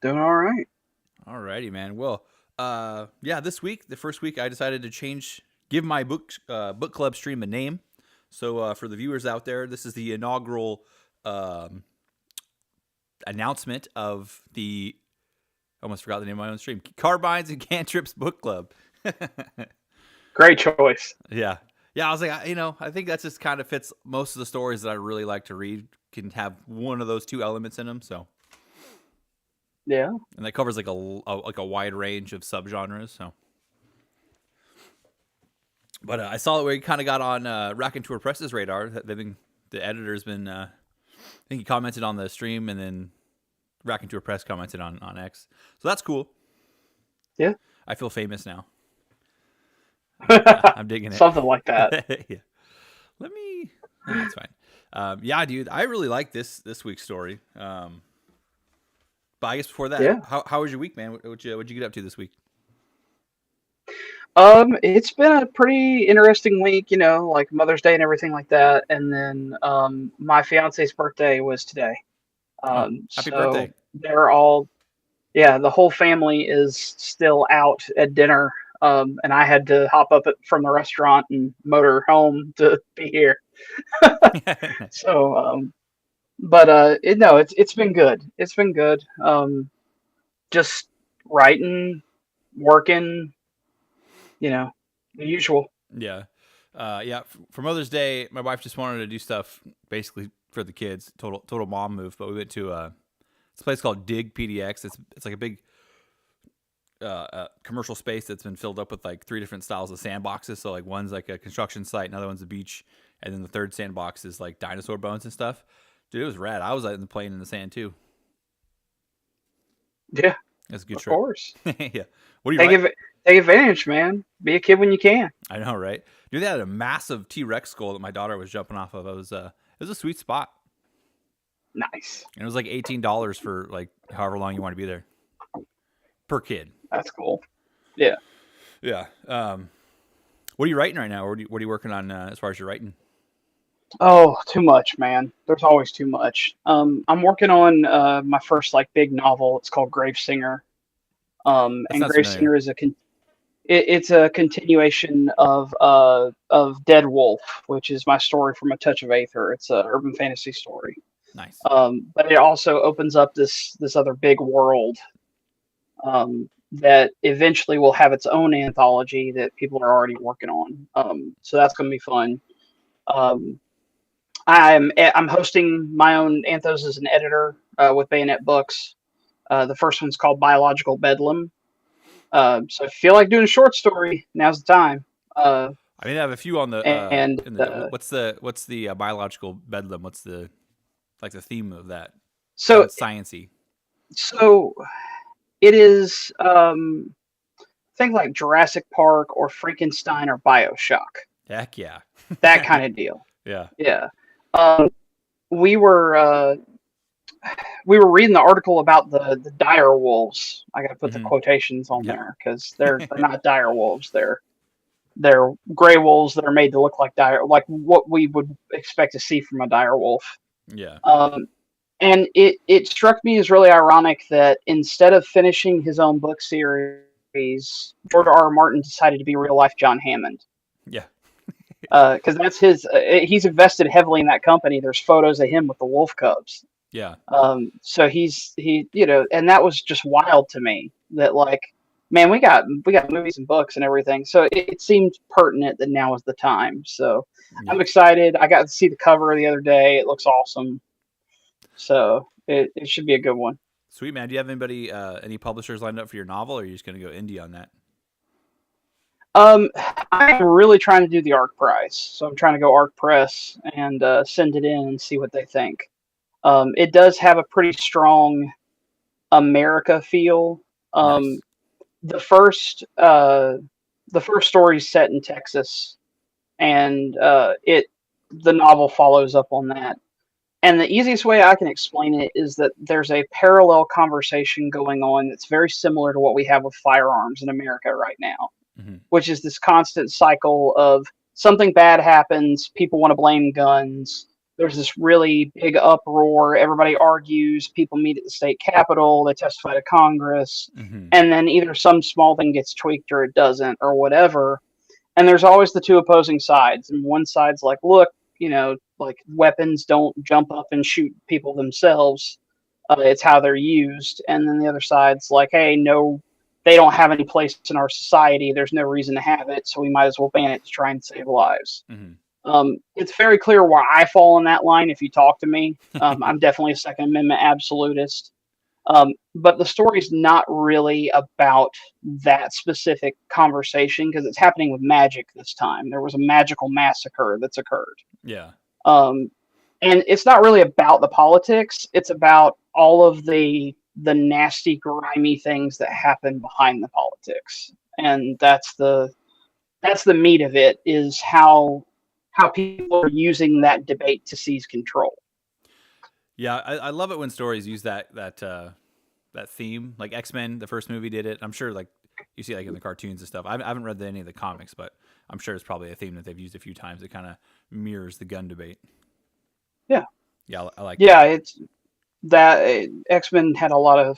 Doing all right. Alrighty, man. Well, Yeah, this week, the first week, I decided to give my book club stream a name. So for the viewers out there, this is the inaugural announcement of the. I almost forgot the name of my own stream. Carbines and Cantrips Book Club. Great choice. Yeah. Yeah, I was like, I think that just kind of fits most of the stories that I really like to read can have one of those two elements in them. So, Yeah. and that covers like a wide range of subgenres. So, but I saw that we kind of got on Raconteur Presses radar. The editor's been, I think he commented on the stream, and then Raconteur Press commented on X. So that's cool. Yeah. I feel famous now. I'm digging it. Something like that. Yeah. That's fine. Yeah, dude, I really like this week's story. But I guess before that, Yeah. how was your week, man? What'd you get up to this week? It's been a pretty interesting week, like Mother's Day and everything like that. And then my fiance's birthday was today. Happy So birthday. they're all, yeah, the whole family is still out at dinner. And I had to hop up from the restaurant and motor home to be here. So, but it's been good. It's been good. Just writing, working, the usual. Yeah. Yeah. For Mother's Day, my wife just wanted to do stuff basically for the kids. Total mom move. But we went to it's a place called Dig PDX. It's like a big commercial space that's been filled up with like 3 different styles of sandboxes. So like one's like a construction site, another one's a beach, and then the third sandbox is like dinosaur bones and stuff. Dude, it was rad. I was out in the playing in the sand too. Yeah, That's a good of trip. course. Yeah. What do you like? Take advantage, man. Be a kid when you can. I know, right? Dude, they had a massive T-Rex skull that my daughter was jumping off of. It was a sweet spot. Nice. And it was like $18 for like however long you want to be there per kid. That's cool. Yeah. Yeah. What are you writing right now? What are you working on as far as your writing? Oh, too much, man. There's always too much. I'm working on my first like big novel. It's called Grave Singer. That And sounds Grave familiar. Singer is it's a continuation of Dead Wolf, which is my story from A Touch of Aether. It's a urban fantasy story. Nice. But it also opens up this other big world that eventually will have its own anthology that people are already working on. So that's going to be fun. Um, I'm hosting my own anthos as an editor with Bayonet Books. The first one's called Biological Bedlam. So if you feel like doing a short story, now's the time. I mean, I have a few on the And in the what's the biological bedlam? What's the like the theme of that? so Sounds sciency. so it is things like Jurassic Park or Frankenstein or BioShock, Heck yeah. that kind of deal. Yeah. Yeah. Um, we were uh, we were reading the article about the dire wolves. I got to put the Hmm. quotations on Yep. there because they're not dire wolves. They're gray wolves that are made to look like like what we would expect to see from a dire wolf. Yeah. Um, and it struck me as really ironic that instead of finishing his own book series, George R. R. Martin decided to be real life John Hammond. Yeah. Because that's his. He's invested heavily in that company. There's photos of him with the wolf cubs. Yeah. So and that was just wild to me. That like, man, we got movies and books and everything. So it seemed pertinent that now is the time. So I'm Yeah. excited. I got to see the cover the other day. It looks awesome. So it should be a good one. Sweet, man. Do you have any publishers lined up for your novel, or are you just gonna go indie on that? Um, I'm really trying to do the ARC prize, so I'm trying to go ARC Press and send it in and see what they think. It does have a pretty strong America feel. Um, Nice. the first the first story is set in Texas, and the novel follows up on that. And the easiest way I can explain it is that there's a parallel conversation going on that's very similar to what we have with firearms in America right now, Hmm. which is this constant cycle of something bad happens, people want to blame guns, there's this really big uproar. Everybody argues. People meet at the state capitol. They testify to Congress, Mm-hmm. and then either some small thing gets tweaked or it doesn't, or whatever. And there's always the two opposing sides. And one side's like, look, like weapons don't jump up and shoot people themselves. It's how they're used. And then the other side's like, hey, no, they don't have any place in our society. There's no reason to have it, so we might as well ban it to try and save lives. Mm-hmm. It's very clear where I fall in that line if you talk to me. I'm definitely a Second Amendment absolutist. But the story's not really about that specific conversation because it's happening with magic this time. There was a magical massacre that's occurred. Yeah. And it's not really about the politics. It's about all of the nasty, grimy things that happen behind the politics. And that's the meat of it, is how people are using that debate to seize control. Yeah, I love it when stories use that theme. Like X-Men, the first movie did it. I'm sure like you see like in the cartoons and stuff. I haven't read any of the comics, but I'm sure it's probably a theme that they've used a few times. It kind of mirrors the gun debate. Yeah. Yeah, I like that. It's that X-Men had a lot of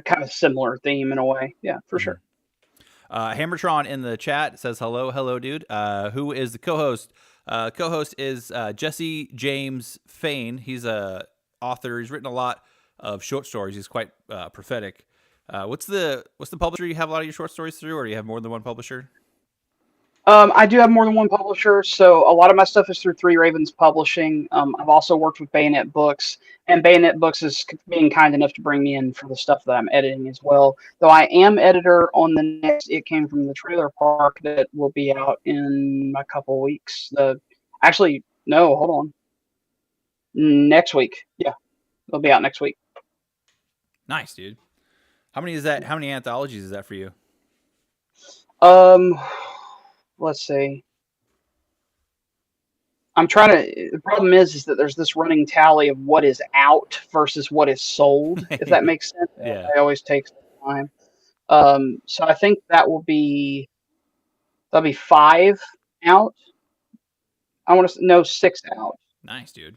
kind of similar theme in a way. Yeah, for sure. Hammertron in the chat says, hello, dude. Who is the co-host? Co-host is Jesse James Fain. He's a author. He's written a lot of short stories. He's quite prophetic. What's the publisher you have a lot of your short stories through, or do you have more than one publisher? I do have more than one publisher, so a lot of my stuff is through Three Ravens Publishing. I've also worked with Bayonet Books, and Bayonet Books is being kind enough to bring me in for the stuff that I'm editing as well. Though I am editor on the next It Came From the Trailer Park that will be out in a couple weeks. Actually, no, hold on. Next week. Yeah, it'll be out next week. Nice, dude. How many is that? How many anthologies is that for you? Let's see. The problem is that there's this running tally of what is out versus what is sold, if that makes sense. Yeah. It always takes time. So I think that'll be 5 out. I want to know 6 out. Nice, dude.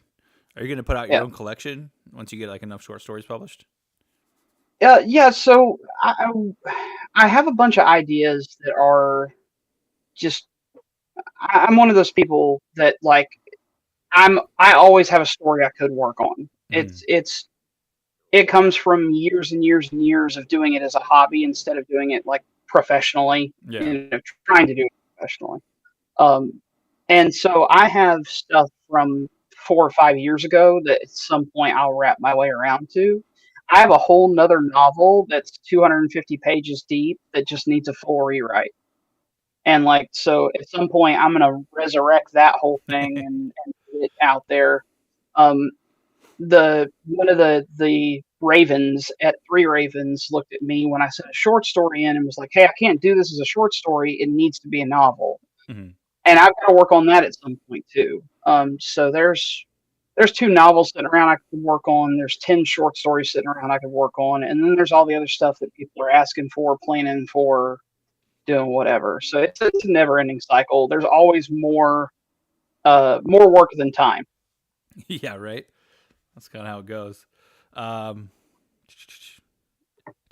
Are you going to put out your own collection once you get like enough short stories published? Yeah. So I have a bunch of ideas that are just, I'm one of those people that like, I always have a story I could work on. It comes from years and years and years of doing it as a hobby instead of doing it like professionally, trying to do it professionally. And so I have stuff from 4 or 5 years ago that at some point I'll wrap my way around to. I have a whole nother novel that's 250 pages deep that just needs a full rewrite. And like, so at some point I'm going to resurrect that whole thing and get it out there. One of the Ravens at Three Ravens looked at me when I sent a short story in and was like, hey, I can't do this as a short story. It needs to be a novel. Mm-hmm. And I've got to work on that at some point too. So there's 2 novels sitting around I could work on. There's 10 short stories sitting around I could work on. And then there's all the other stuff that people are asking for, planning for, doing whatever. So it's a never-ending cycle. There's always more work than time. Yeah, right. That's kind of how it goes.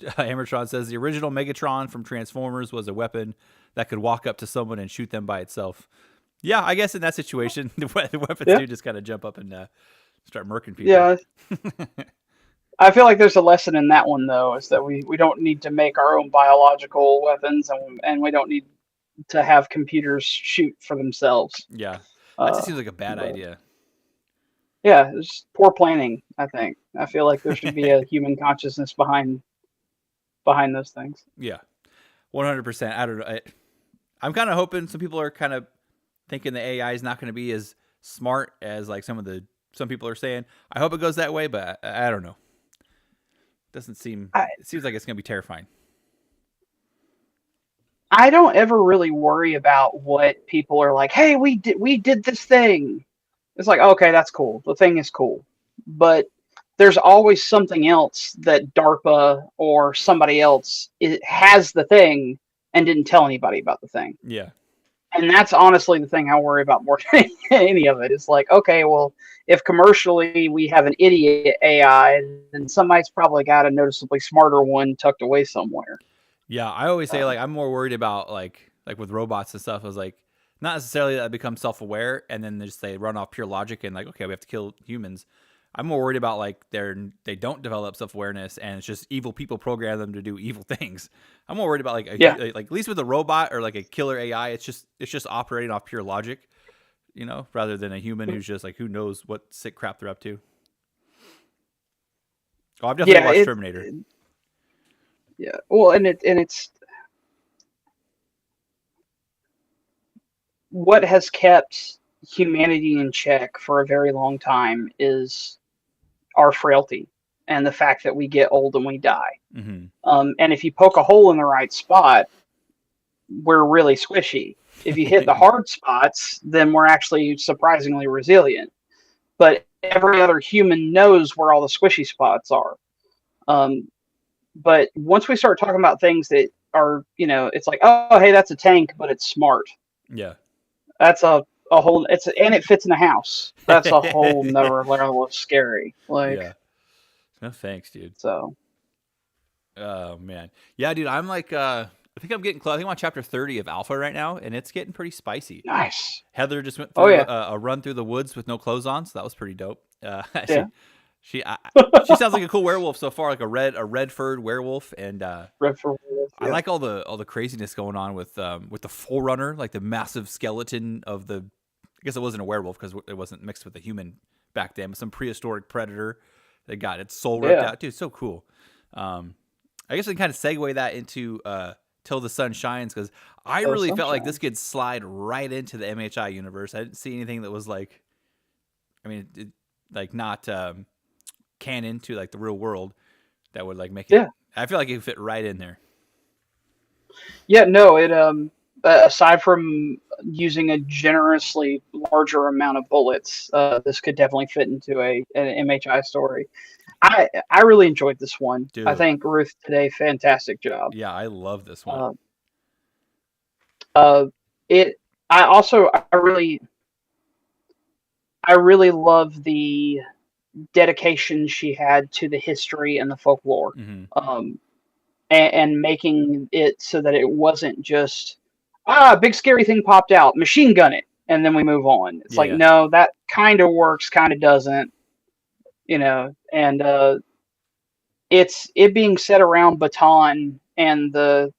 Hammertron says the original Megatron from Transformers was a weapon that could walk up to someone and shoot them by itself. Yeah, I guess in that situation, the weapons do just kind of jump up and start murking people. Yeah. I feel like there's a lesson in that one, though, is that we don't need to make our own biological weapons, and we don't need to have computers shoot for themselves. Yeah, that just seems like a bad idea. Yeah, it's poor planning, I think. I feel like there should be a human consciousness behind those things. Yeah, 100%. I don't know. I'm kind of hoping some people are kind of thinking the AI is not going to be as smart as like some people are saying. I hope it goes that way, but I don't know. It seems like it's going to be terrifying. I don't ever really worry about what people are like, hey, we did this thing. It's like, okay, that's cool. The thing is cool. But there's always something else that DARPA or somebody else has the thing and didn't tell anybody about the thing. Yeah. And that's honestly the thing I worry about more than any of it. It's like, okay, well, if commercially we have an idiot AI, then somebody's probably got a noticeably smarter one tucked away somewhere. Yeah, I always say Uh, like I'm more worried about like with robots and stuff. I was like not necessarily that they become self-aware and then they run off pure logic and like okay we have to kill humans. I'm more worried about like they don't develop self-awareness and it's just evil people program them to do evil things. I'm more worried about like yeah, like at least with a robot or like a killer AI, it's just operating off pure logic, rather than a human who's just like who knows what sick crap they're up to. Oh, I've definitely yeah, watched Terminator. yeah. Well, it's what has kept humanity in check for a very long time is our frailty and the fact that we get old and we die. Mm-hmm. And if you poke a hole in the right spot, we're really squishy. If you hit the hard spots, then we're actually surprisingly resilient. But every other human knows where all the squishy spots are. But once we start talking about things that are, it's like, oh, hey, that's a tank, but it's smart. Yeah. That's a whole. And it fits in a house. That's a whole nother level of scary. Like, Yeah. No thanks, dude. so. Oh man. Yeah, dude, I'm like I think I'm getting close. I think I'm on chapter 30 of Alpha right now, and it's getting pretty spicy. Nice. Heather just went Oh through yeah. a run through the woods with no clothes on, so that was pretty dope. Yeah. She sounds like a cool werewolf so far, like a red furred werewolf, and Red for Wolf, I yeah. like all the craziness going on with the Forerunner, like the massive skeleton of the. I guess it wasn't a werewolf because it wasn't mixed with a human back then, but some prehistoric predator that got its soul ripped out. Dude, so cool. I guess we can kind of segue that into Till the Sun Shines because I really felt like this could slide right into the MHI universe. I didn't see anything that was like, I mean, like not canon to like the real world that would like make it. Yeah. I feel like it would fit right in there. Yeah, no, it aside from using a generously larger amount of bullets, this could definitely fit into an MHI story. I really enjoyed this one. Dude. I think Ruth did a fantastic job. Yeah, I love this one. It. I really love the dedication she had to the history and the folklore. Mm-hmm. And making it so that it wasn't just big scary thing popped out, machine gun it, and then we move on. It's no, that kind of works, kind of doesn't, and it being set around Baton and the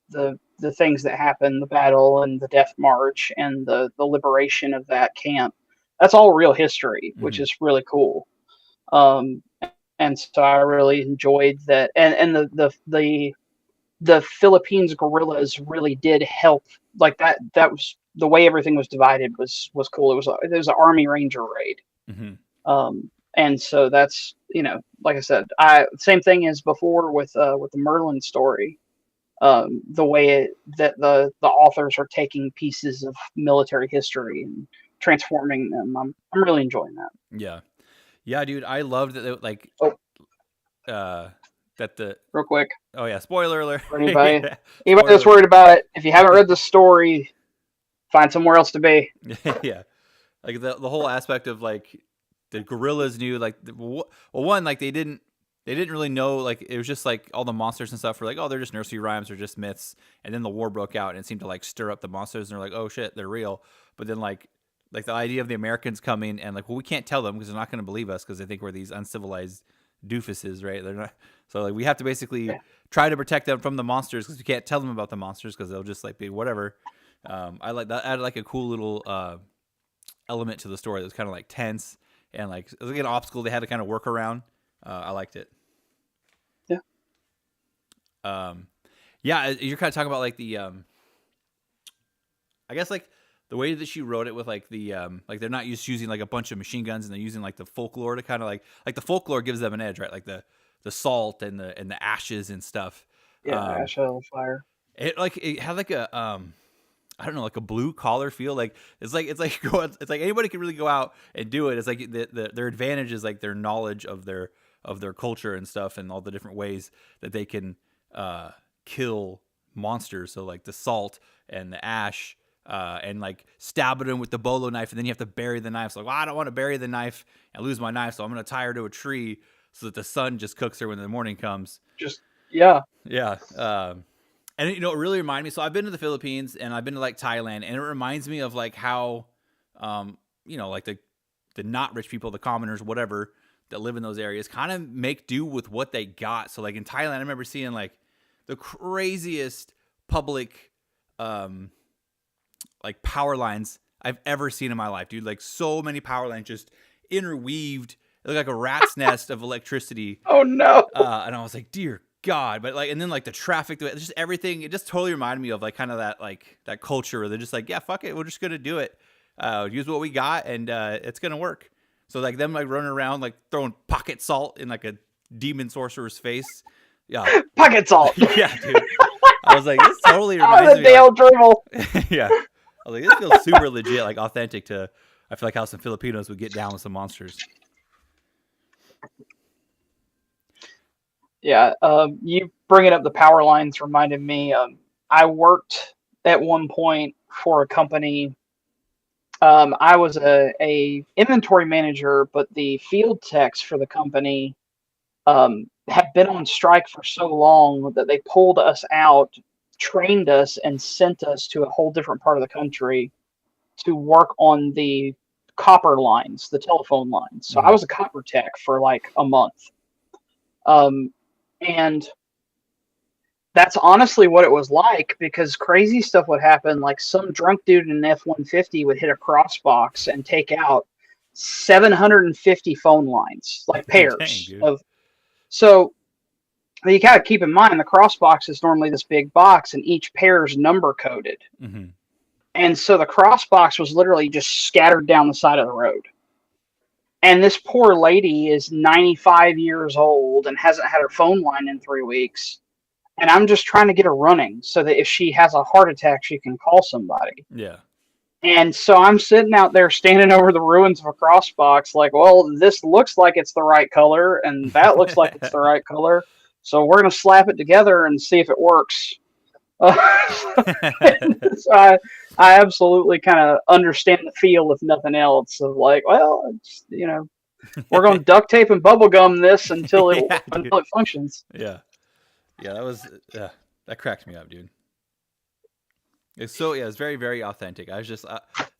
things that happen, the battle and the Death March and the liberation of that camp. That's all real history, which Mm-hmm. is really cool. And so I really enjoyed that, and the Philippines guerrillas really did help. Like that was the way everything was divided was cool. It was an Army Ranger raid. Mm-hmm. And so that's, like I said, same thing as before with the Merlin story. The way that the authors are taking pieces of military history and transforming them, I'm really enjoying that. Yeah, dude, I loved that. Like, that the real quick. Oh yeah, spoiler alert. For anybody that's worried about it, if you haven't read the story, find somewhere else to be. Yeah, like the whole aspect of like the guerrillas knew like one like they didn't really know, like it was just like all the monsters and stuff were like, oh, they're just nursery rhymes or just myths, and then the war broke out and it seemed to like stir up the monsters and they're like, oh shit, they're real. But then like the idea of the Americans coming and like, well, we can't tell them because they're not going to believe us because they think we're these uncivilized doofuses, right? They're not. So like we have to basically try to protect them from the monsters because we can't tell them about the monsters because they'll just like be whatever. I like that, added like a cool little element to the story that was kind of like tense and like it was like an obstacle they had to kind of work around. I liked it. Yeah, you're kind of talking about like the I guess like the way that she wrote it with like the like they're not using like a bunch of machine guns and they're using like the folklore to kind of like the folklore gives them an edge, right? Like the salt and the ashes and stuff. Ash on fire. It had like a I don't know, like a blue collar feel. Like it's like anybody can really go out and do it. It's like their advantage is like their knowledge of their culture and stuff and all the different ways that they can kill monsters. So like the salt and the ash and like stabbing them with the bolo knife, and then you have to bury the knife. So like, well, I don't want to bury the knife and lose my knife, so I'm gonna tie her to a tree so that the sun just cooks her when the morning comes. Yeah. And it really reminded me. So I've been to the Philippines and I've been to like Thailand, and it reminds me of like how, like the not rich people, the commoners, whatever, that live in those areas kind of make do with what they got. So like in Thailand, I remember seeing like the craziest public, like power lines I've ever seen in my life, dude. Like so many power lines just interweaved. It looked like a rat's nest of electricity. Oh no. And I was like, dear God. But like, and then like the traffic, just everything, it just totally reminded me of like kind of that culture where they're just like, yeah, fuck it, we're just gonna do it. Use what we got, and it's gonna work. So like them like running around like throwing pocket salt in like a demon sorcerer's face. Yeah, pocket salt. Yeah, dude. I was like, this totally reminds me. Dale dribble. Yeah, I was like, this feels super legit, like authentic to. I feel like how some Filipinos would get down with some monsters. Yeah, you bringing up the power lines reminded me. I worked at one point for a company. I was a inventory manager, but the field techs for the company had been on strike for so long that they pulled us out, trained us, and sent us to a whole different part of the country to work on the copper lines, the telephone lines. So I was a copper tech for like a month. And that's honestly what it was like, because crazy stuff would happen. Like some drunk dude in an F-150 would hit a cross box and take out 750 phone lines, like pairs of. So you gotta keep in mind the cross box is normally this big box, and each pair is number coded. Mm-hmm. And so the cross box was literally just scattered down the side of the road. And this poor lady is 95 years old and hasn't had her phone line in 3 weeks. And I'm just trying to get her running so that if she has a heart attack, she can call somebody. Yeah. And so I'm sitting out there standing over the ruins of a cross box like, well, this looks like it's the right color, and that looks like it's the right color. So we're going to slap it together and see if it works. So I absolutely kind of understand the feel, if nothing else, of like, well, it's, we're going to duct tape and bubble gum this until it functions. Yeah. Yeah, that cracked me up, dude. It's very, very authentic. I was just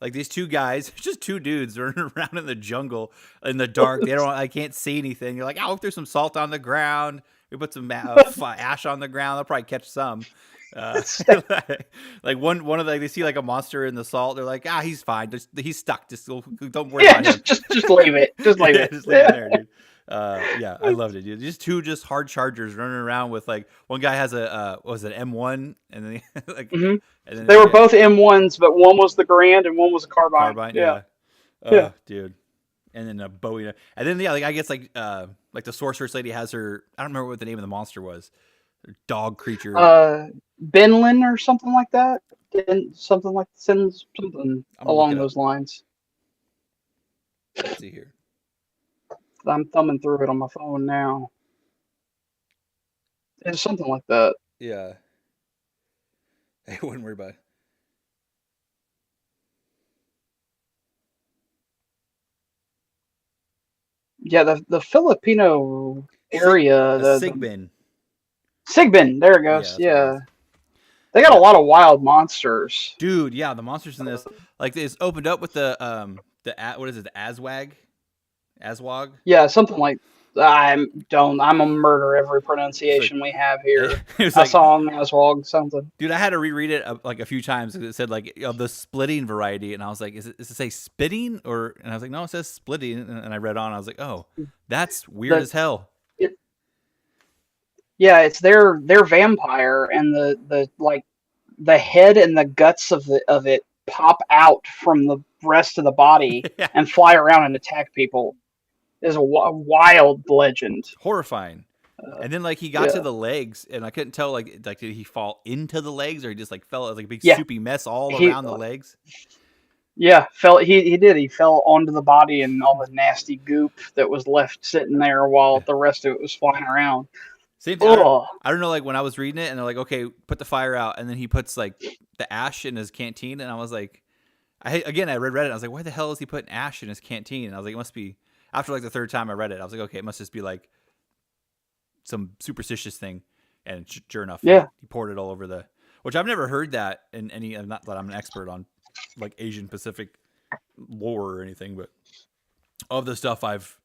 like these two guys, just two dudes running around in the jungle in the dark. I can't see anything. You're like, if there's some salt on the ground, we put some ash on the ground, they'll probably catch some. Like one of the, they see like a monster in the salt. They're like, he's fine. He's stuck. Just don't worry about him. Just leave it. Just leave it. Just leave it there, dude. I loved it, dude. Just two hard chargers running around with like one guy has a what was it, M1, and then like and then they were both M1s, but one was the Grand and one was a Carbine. Yeah. Dude. And then a Bowie, and then like I guess like the sorceress lady has her. I don't remember what the name of the monster was. Dog creature. Benlin or something like that. Something along those lines. Let's see here. I'm thumbing through it on my phone now. It's something like that. Yeah. I wouldn't worry about it. Yeah, the Filipino area. The Sigbin. Sigbin, there it goes. Yeah. They got a lot of wild monsters. Dude, yeah, the monsters in this, like it's opened up with the what is it, the Aswag? Yeah, something like I'm a murder every pronunciation we have here. I saw on Aswag something. Dude, I had to reread it like a few times because it said like the splitting variety, and I was like, is it say spitting or? And I was like, no, it says splitting, and I read on. I was like, oh, that's weird as hell. Yeah, it's their vampire, and the head and the guts of it pop out from the rest of the body and fly around and attack people. Is a wild legend. Horrifying. And then like he got to the legs, and I couldn't tell like did he fall into the legs or he just like fell as like a big soupy mess all around the legs? Yeah, he did. He fell onto the body and all the nasty goop that was left sitting there while the rest of it was flying around. Same thing. I don't know, like when I was reading it and they're like, okay, put the fire out, and then he puts like the ash in his canteen, and I was like, I read it. And I was like, why the hell is he putting ash in his canteen? And I was like, it must be after like the third time I read it. I was like, okay, it must just be like some superstitious thing. And sure enough, he poured it all over the. Which I've never heard that in any. Not that I'm an expert on like Asian Pacific lore or anything, but of the stuff I've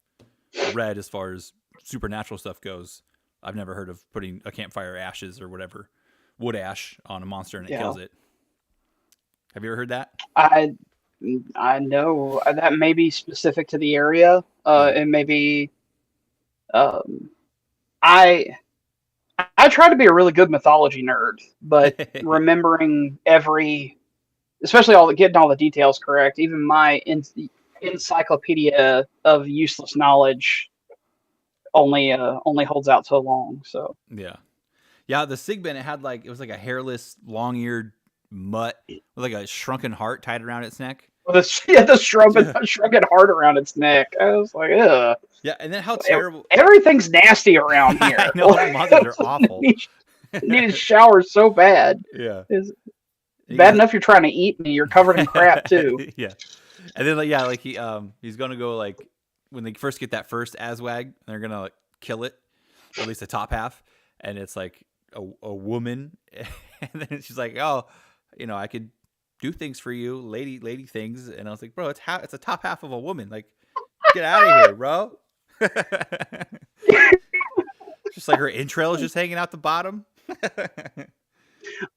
read as far as supernatural stuff goes, I've never heard of putting a campfire ashes or whatever wood ash on a monster and it kills it. Have you ever heard that? I know that may be specific to the area, and maybe I try to be a really good mythology nerd, but remembering especially getting all the details correct, even my encyclopedia of useless knowledge only holds out so long. So yeah, the Sigben, it was like a hairless, long-eared mutt with like a shrunken heart tied around its neck. The shrunken heart around its neck. I was like, ugh. Yeah, and then how terrible. Everything's nasty around here. I know, the monsters are awful. Need to shower so bad. Yeah. Bad enough you're trying to eat me. You're covered in crap too. Yeah. And then he's gonna go like when they first get that first Azwag, they're gonna like kill it, or at least the top half, and it's like a woman, and then she's like, oh, I could do things for you, lady things, and I was like, bro, it's a top half of a woman, like get out of here, bro. Just like her entrails just hanging out the bottom.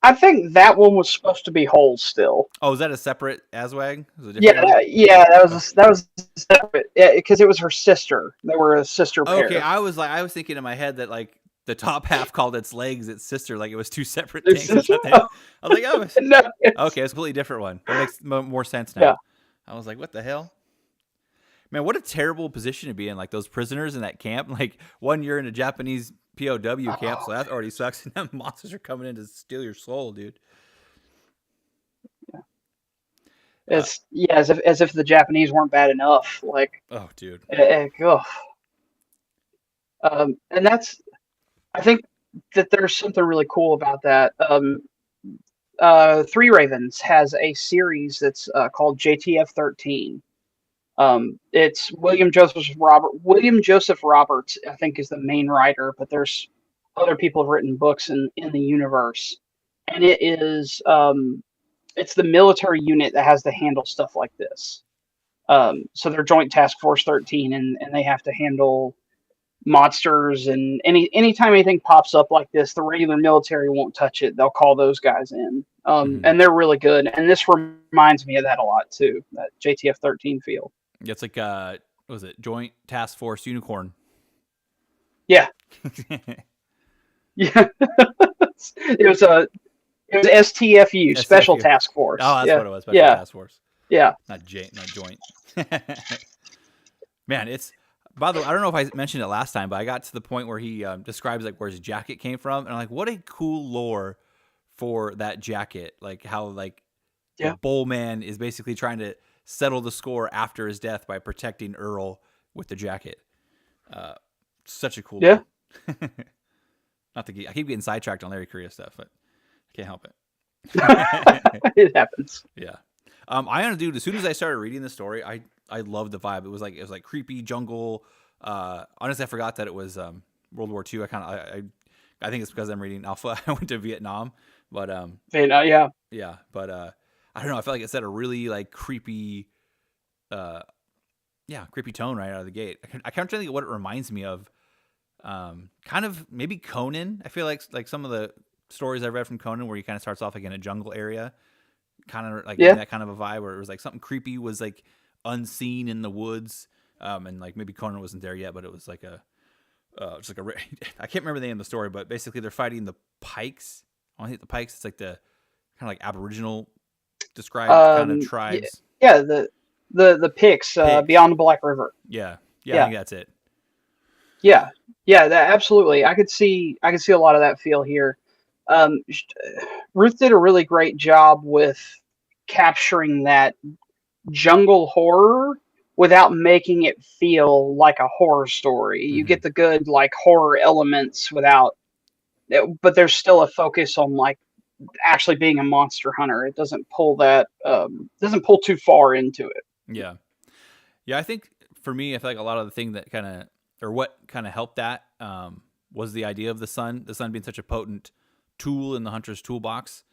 I think that one was supposed to be whole still. Oh, is that a separate Azwag? That was separate because it was her sister. They were a sister pair. Okay, I was thinking in my head that like the top half called its legs its sister, like it was two separate things. I was like, oh, no, okay, it's a completely different one. That makes more sense now. Yeah. I was like, what the hell? Man, what a terrible position to be in, like those prisoners in that camp. Like one year in a Japanese POW camp, so that already sucks. And then monsters are coming in to steal your soul, dude. Yeah. As if the Japanese weren't bad enough. Like, oh, dude. And I think that there's something really cool about that. Three Ravens has a series that's called JTF 13. It's William Joseph Roberts, I think, is the main writer, but there's other people who've written books in the universe, and it is it's the military unit that has to handle stuff like this. So they're Joint Task Force 13, and they have to handle monsters, and anytime anything pops up like this, the regular military won't touch it. They'll call those guys in, and they're really good. And this reminds me of that a lot too. That JTF 13 feel. It's like what was it? Joint Task Force Unicorn. Yeah. Yeah. It was STFU, Special Task Force. Oh, that's what it was. Special Task Force. Yeah. Not joint. Man, it's. By the way, I don't know if I mentioned it last time, but I got to the point where he describes like where his jacket came from, and I'm like, what a cool lore for that jacket. Like how like the Bull Man is basically trying to settle the score after his death by protecting Earl with the jacket. Such a cool lore. I keep getting sidetracked on Larry Correa stuff, but I can't help it. It happens. Yeah. Dude, as soon as I started reading the story, I loved the vibe. It was like creepy jungle. Honestly, I forgot that it was World War II. I think it's because I'm reading Alpha. I went to Vietnam, but yeah. But I don't know. I felt like it set a really like creepy, creepy tone right out of the gate. I can't think of what it reminds me of. Kind of maybe Conan. I feel like some of the stories I've read from Conan, where he kind of starts off like in a jungle area, kind of like that kind of a vibe where it was like something creepy was like unseen in the woods, and like maybe Conan wasn't there yet, but it was like I can't remember the name of the story, but basically they're fighting the Pikes. I want to hit the Pikes. It's like the kind of like Aboriginal described kind of tribes. Yeah, the Picts, beyond the Black River. Yeah, I think that's it. Yeah, that absolutely. I could see a lot of that feel here. Ruth did a really great job with capturing that jungle horror without making it feel like a horror story. You get the good like horror elements but there's still a focus on like actually being a monster hunter. It doesn't pull that doesn't pull too far into it. Yeah. Yeah, I think for me, I feel like a lot of the thing that kind of, or what kind of helped that was the idea of the sun being such a potent tool in the hunter's toolbox.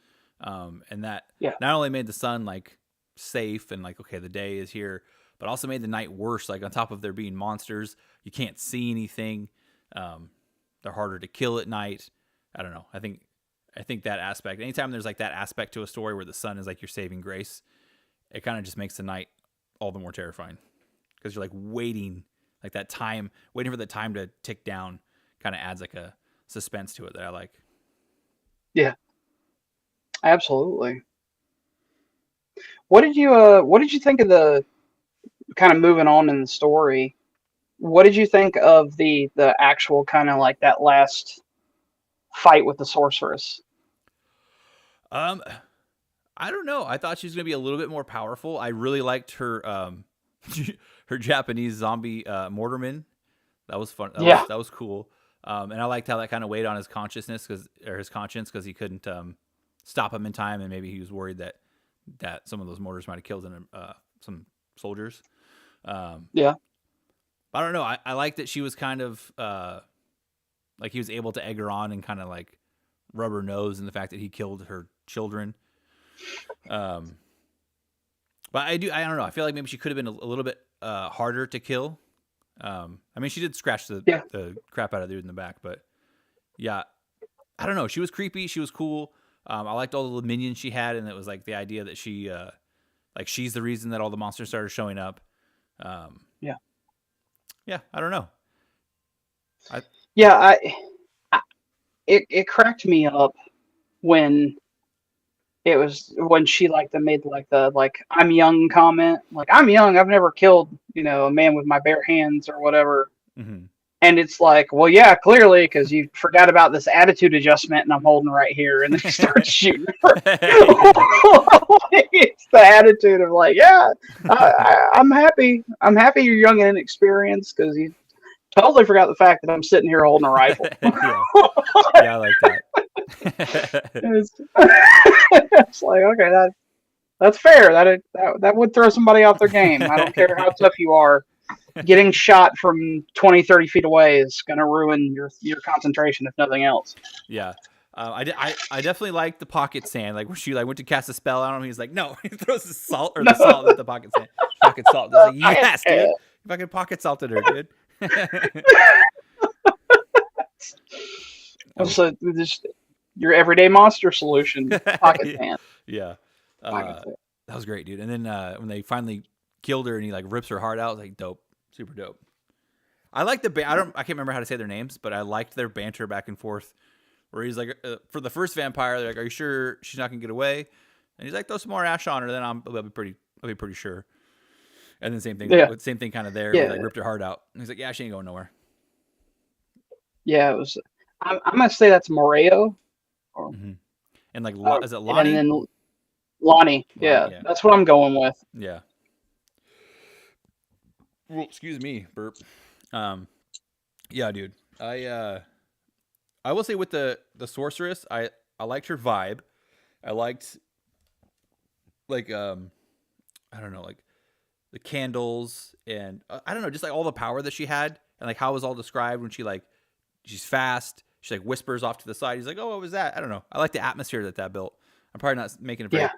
And that not only made the sun like safe and like, okay, the day is here, but also made the night worse. Like on top of there being monsters, you can't see anything. They're harder to kill at night. I don't know. I think that aspect, anytime there's like that aspect to a story where the sun is like your saving grace, it kind of just makes the night all the more terrifying because you're like waiting, like that time, waiting for the time to tick down kind of adds like a suspense to it that I like. Yeah, absolutely. What did you think of the kind of moving on in the story? What did you think of the actual kind of like that last fight with the sorceress? I don't know. I thought she was gonna be a little bit more powerful. I really liked her her Japanese zombie mortarman. That was fun. That was cool. And I liked how that kind of weighed on his consciousness his conscience because he couldn't stop him in time, and maybe he was worried that some of those mortars might have killed some soldiers. Yeah. I don't know. I like that she was kind of like he was able to egg her on and kind of like rub her nose in the fact that he killed her children. But I don't know. I feel like maybe she could have been a little bit harder to kill. I mean, she did scratch the crap out of the dude in the back, but yeah, I don't know. She was creepy. She was cool. I liked all the minions she had, and it was like the idea that she, like she's the reason that all the monsters started showing up. Yeah, I don't know. It cracked me up when she like made the I'm young comment, like I'm young, I've never killed a man with my bare hands or whatever. Mm-hmm. And it's like, well, yeah, clearly, because you forgot about this attitude adjustment, and I'm holding right here, and then he starts shooting her. It's the attitude of like, yeah, I'm happy. I'm happy you're young and inexperienced, because you totally forgot the fact that I'm sitting here holding a rifle. Yeah, I like that. It's like, okay, that's fair. That would throw somebody off their game. I don't care how tough you are. Getting shot from 20, 30 feet away is going to ruin your concentration, if nothing else. Yeah. I definitely like the pocket sand. Like when she went to cast a spell on him, he's like, no, he throws the salt at the pocket sand. Pocket salt. I was like, yes, dude. You fucking pocket salted her, dude. So just your everyday monster solution, pocket sand. Yeah. That was great, dude. And then when they finally killed her and he like rips her heart out, I was like, dope. Super dope. I like I can't remember how to say their names, but I liked their banter back and forth. Where he's like, for the first vampire, they're like, "Are you sure she's not gonna get away?" And he's like, "Throw some more ash on her, then I'll be pretty sure." And then same thing kind of there. Yeah. Like ripped her heart out. And he's like, "Yeah, she ain't going nowhere." Yeah, it was. I'm gonna say that's Moreo. Mm-hmm. And like, is it Lonnie? And then Lonnie. Yeah, that's what I'm going with. Yeah. Well, excuse me, burp. Yeah, dude. I will say with the sorceress, I liked her vibe. I liked like I don't know, like the candles and I don't know, just like all the power that she had and like how it was all described when she's fast. She like whispers off to the side. He's like, "Oh, what was that?" I don't know. I like the atmosphere that built. I'm probably not making a very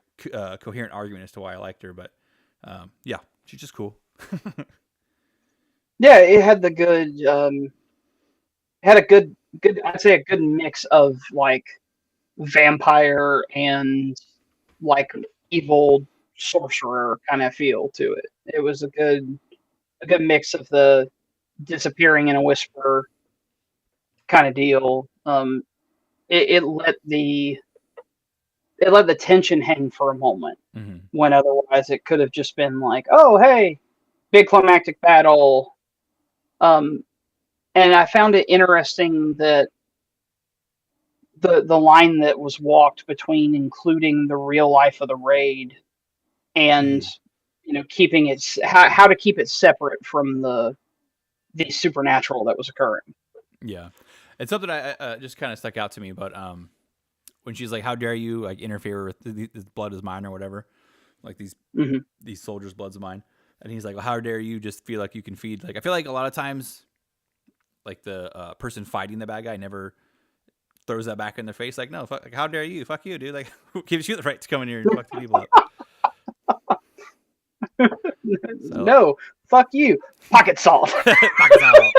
coherent argument as to why I liked her, but yeah, she's just cool. Yeah, it had the good, had a good, I'd say a good mix of like vampire and like evil sorcerer kind of feel to it. It was a good mix of the disappearing in a whisper kind of deal. It let the tension hang for a moment when otherwise it could have just been like, oh, hey, big climactic battle. And I found it interesting that the line that was walked between including the real life of the raid and keeping it how to keep it separate from the supernatural that was occurring. Yeah, it's something I just kind of stuck out to me, but when she's like, "How dare you like interfere with this blood is mine or whatever," like these soldiers' blood's mine, and he's like, "Well, how dare you just feel like you can feed?" Like I feel like a lot of times, like the person fighting the bad guy never throws that back in their face. Like, no, like, how dare you? Fuck you, dude. Like, who gives you the right to come in here and fuck the people up? No, fuck you. Pocket salt. Pocket salt.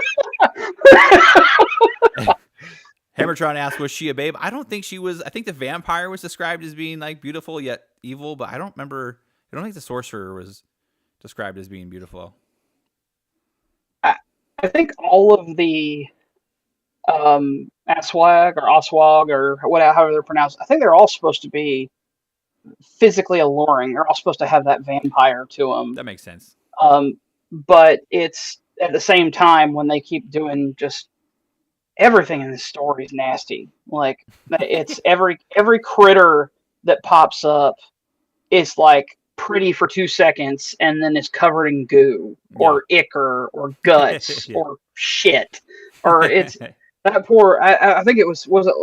Hammertron asked, was she a babe? I don't think she was. I think the vampire was described as being like beautiful yet evil, but I don't remember. I don't think the sorcerer was described as being beautiful. I think all of the Aswag or whatever, however they're pronounced, I think they're all supposed to be physically alluring. They're all supposed to have that vampire to them. That makes sense. But it's at the same time when they keep doing just everything in this story is nasty. Like it's every critter that pops up is like pretty for 2 seconds and then is covered in goo or ichor or guts or shit. Or it's that poor. I think it was it.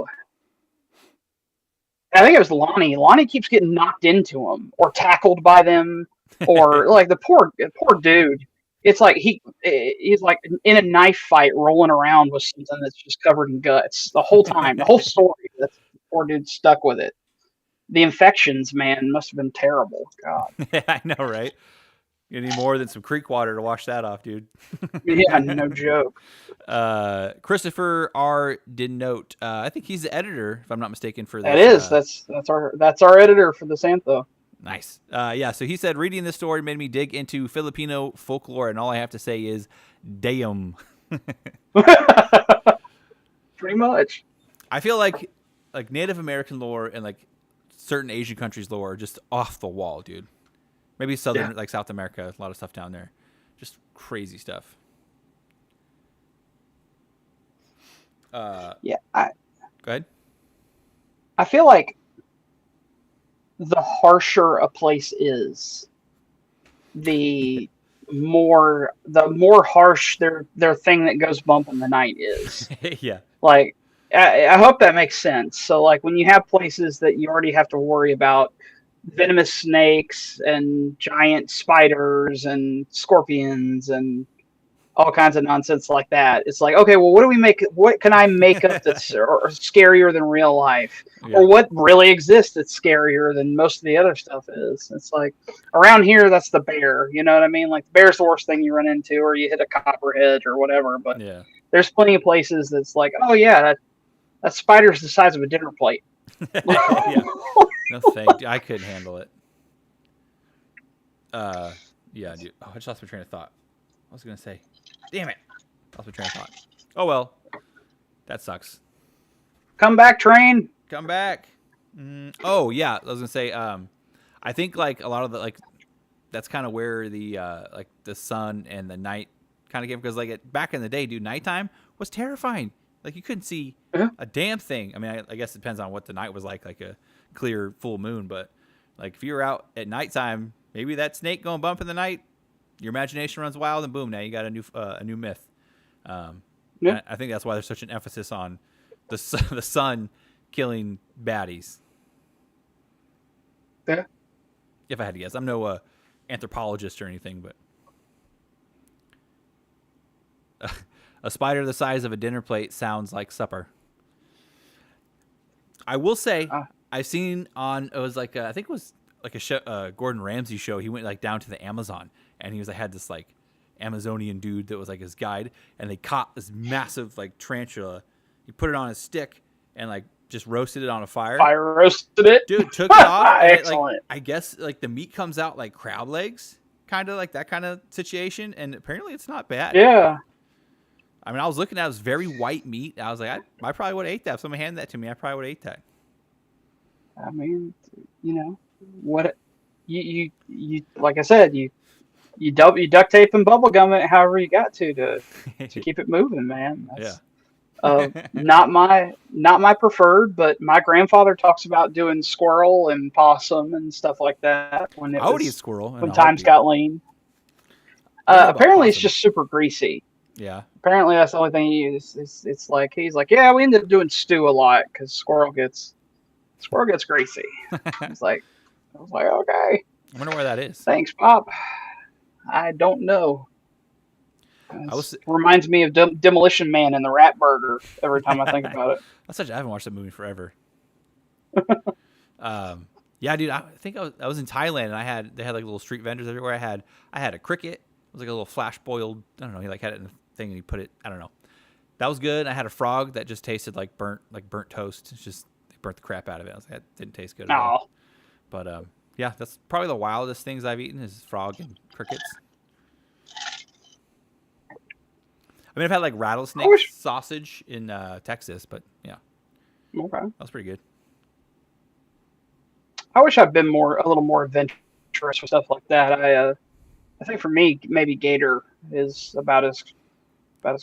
I think it was Lonnie. Lonnie keeps getting knocked into him or tackled by them, or like the poor dude. It's like he's like in a knife fight, rolling around with something that's just covered in guts the whole time. The whole story. The poor dude stuck with it. The infections, man, must have been terrible. God. Yeah, I know, right? You need more than some creek water to wash that off, dude. Yeah, no joke. Christopher R. Denote. I think he's the editor, if I'm not mistaken, for this. That is. That's our editor for this antho. Nice. Yeah, so he said, reading this story made me dig into Filipino folklore, and all I have to say is, damn. Pretty much. I feel like Native American lore and like certain Asian countries lore are just off the wall, dude. Maybe southern, like South America, a lot of stuff down there. Just crazy stuff. Go ahead. I feel like the harsher a place is, the more harsh their thing that goes bump in the night is. Yeah. Like, I hope that makes sense. So, like, when you have places that you already have to worry about venomous snakes and giant spiders and scorpions and all kinds of nonsense like that, it's like, okay, well, what can I make up that's or scarier than real life? Yeah. Or what really exists that's scarier than most of the other stuff is? It's like, around here, that's the bear, you know what I mean? Like, the bear's the worst thing you run into, or you hit a copperhead or whatever, but there's plenty of places that's like, oh yeah, that spider's the size of a dinner plate. Yeah. No thank. I couldn't handle it. Yeah, dude. Oh, I just lost my train of thought. I was gonna say, damn it, lost my train of thought. Oh well, that sucks. Come back, train. Come back. Oh yeah, I was gonna say. I think like a lot of the like, that's kind of where the like the sun and the night kind of came, because like back in the day, dude, nighttime was terrifying. Like you couldn't see a damn thing. I mean, I guess it depends on what the night was like a clear full moon. But like if you were out at nighttime, maybe that snake going bump in the night, your imagination runs wild, and boom, now you got a new myth. I think that's why there's such an emphasis on the sun killing baddies. Yeah. If I had to guess, I'm no anthropologist or anything, but. A spider the size of a dinner plate sounds like supper. I will say, I've seen on, it was like, I think it was like a show, Gordon Ramsay show. He went like down to the Amazon, and he had this like Amazonian dude that was like his guide, and they caught this massive like tarantula. He put it on a stick and like just roasted it on a fire. Fire roasted it? Dude, took it off. Excellent. I guess like the meat comes out like crab legs, kind of like that kind of situation, and apparently it's not bad. Yeah. I mean, I was looking at it, was very white meat. I was like, I probably would have ate that. If somebody handed that to me, I probably would have ate that. I mean, you know, what you like I said, you duct tape and bubble gum it however you got to keep it moving, man. That's, not my preferred, but my grandfather talks about doing squirrel and possum and stuff like that when I would eat squirrel when times got lean. Apparently, it's just super greasy. Yeah. Apparently, that's the only thing he uses. It's like he's like, yeah, we ended up doing stew a lot because squirrel gets Squirrel gets greasy. I was like, okay, I wonder where that is. thanks, Pop. I don't know. I was Reminds me of Demolition Man and the Rat Burger every time I think about it. I haven't watched that movie forever. Yeah, dude. I think I was in Thailand and they had like little street vendors everywhere. I had a cricket. It was like a little flash boiled. I don't know. He like had it in the thing and he put it. I don't know. That was good. I had a frog that just tasted like burnt toast. It's just they burnt the crap out of it. I was like, that didn't taste good at all. But yeah, that's probably the wildest things I've eaten is frog and crickets. I mean, I've had like rattlesnake sausage in Texas, but yeah, okay, that was pretty good. I wish I'd been a little more adventurous with stuff like that. I think for me, maybe gator is about as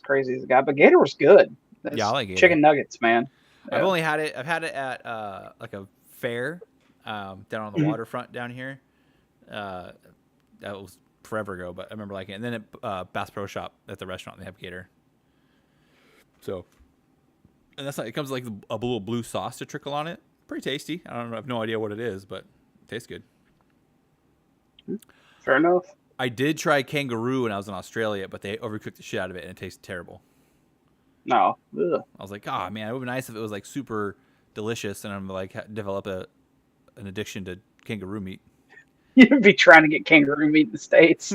crazy as a guy, but gator was good. Yeah, I like gator. Chicken nuggets, man. Yeah. I've had it at like a fair down on the waterfront down here. That was forever ago, but I remember liking it. And then at Bass Pro Shop at the restaurant, they have gator. So, and that's it comes like a little blue sauce to trickle on it. Pretty tasty. I have no idea what it is, but it tastes good. Fair enough. I did try kangaroo when I was in Australia, but they overcooked the shit out of it and it tasted terrible. No. Ugh. I was like, man, it would be nice if it was like super delicious and I'm like develop an addiction to kangaroo meat. You'd be trying to get kangaroo meat in the States.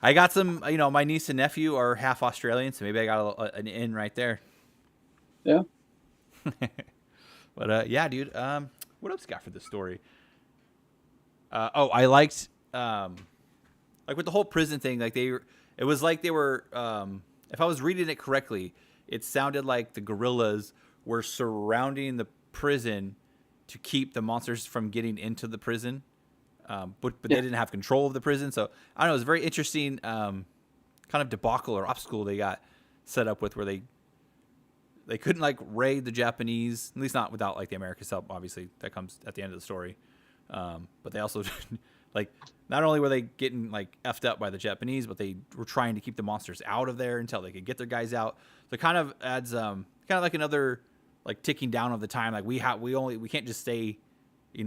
I got some, my niece and nephew are half Australian, so maybe I got an in right there. Yeah. But yeah, dude. What else you got for this story? I liked like with the whole prison thing. Like it was like they were. If I was reading it correctly, it sounded like the guerrillas were surrounding the prison to keep the monsters from getting into the prison. But they didn't have control of the prison, so I don't know. It was a very interesting kind of debacle or obstacle they got set up with, where they couldn't like raid the Japanese, at least not without like the Americans' help. Obviously, that comes at the end of the story. But they also like not only were they getting like effed up by the Japanese, but they were trying to keep the monsters out of there until they could get their guys out. So it kind of adds kind of like another like ticking down of the time. Like we can't just stay. We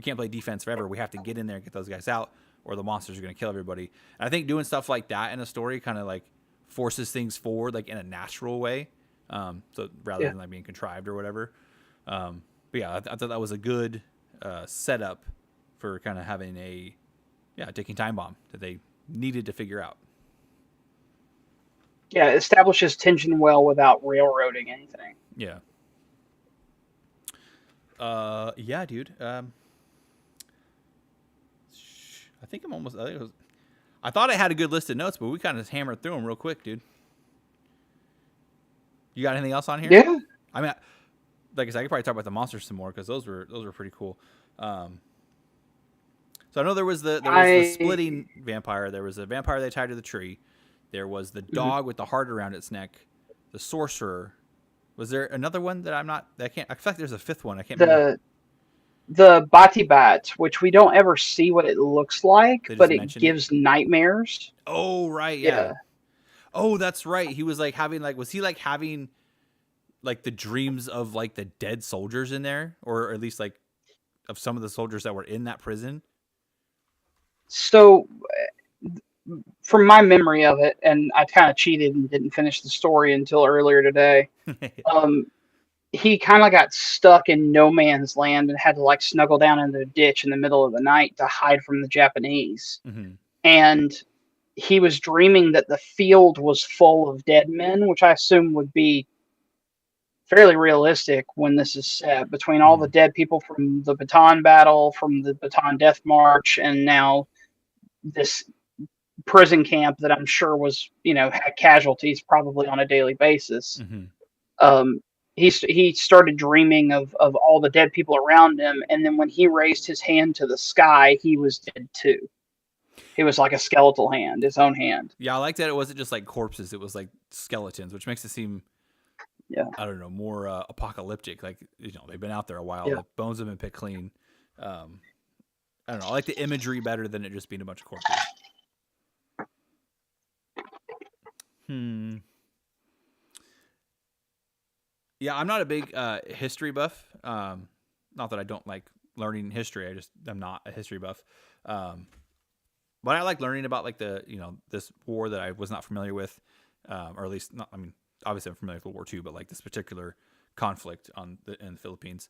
can't play defense forever. We have to get in there and get those guys out, or the monsters are going to kill everybody. And I think doing stuff like that in a story kind of like forces things forward, like in a natural way. So rather than like being contrived or whatever. But yeah, I thought that was a good setup for kind of having a ticking time bomb that they needed to figure out. Yeah, it establishes tension well without railroading anything. Yeah. Yeah, dude. I think I'm almost. I thought I had a good list of notes, but we kind of just hammered through them real quick, dude. You got anything else on here? Yeah. I mean, like I said, I could probably talk about the monsters some more because those were pretty cool. So I know there was the splitting vampire. There was a vampire they tied to the tree. There was the dog with the heart around its neck. The sorcerer. Was there another one that I feel like there's a fifth one. I can't remember. The Bati Bat, which we don't ever see what it looks like, but it gives nightmares. Oh, right. Yeah. Oh, that's right. He was like having was he like having like the dreams of like the dead soldiers in there, or at least like of some of the soldiers that were in that prison? So from my memory of it, and I kind of cheated and didn't finish the story until earlier today. He kind of got stuck in no man's land and had to like snuggle down in the ditch in the middle of the night to hide from the Japanese. Mm-hmm. And he was dreaming that the field was full of dead men, which I assume would be fairly realistic when this is set, between all the dead people from the Bataan battle, from the Bataan Death March, and now this prison camp that I'm sure was, had casualties probably on a daily basis. Mm-hmm. He started dreaming of all the dead people around him, and then when he raised his hand to the sky, he was dead too. He was like a skeletal hand, his own hand. Yeah, I like that it wasn't just like corpses; it was like skeletons, which makes it seem, I don't know, more apocalyptic. Like they've been out there a while; the bones have been picked clean. I don't know. I like the imagery better than it just being a bunch of corpses. Yeah, I'm not a big history buff. Not that I don't like learning history. I'm not a history buff. But I like learning about like this war that I was not familiar with, or at least not. I mean, obviously I'm familiar with World War II, but like this particular conflict in the Philippines,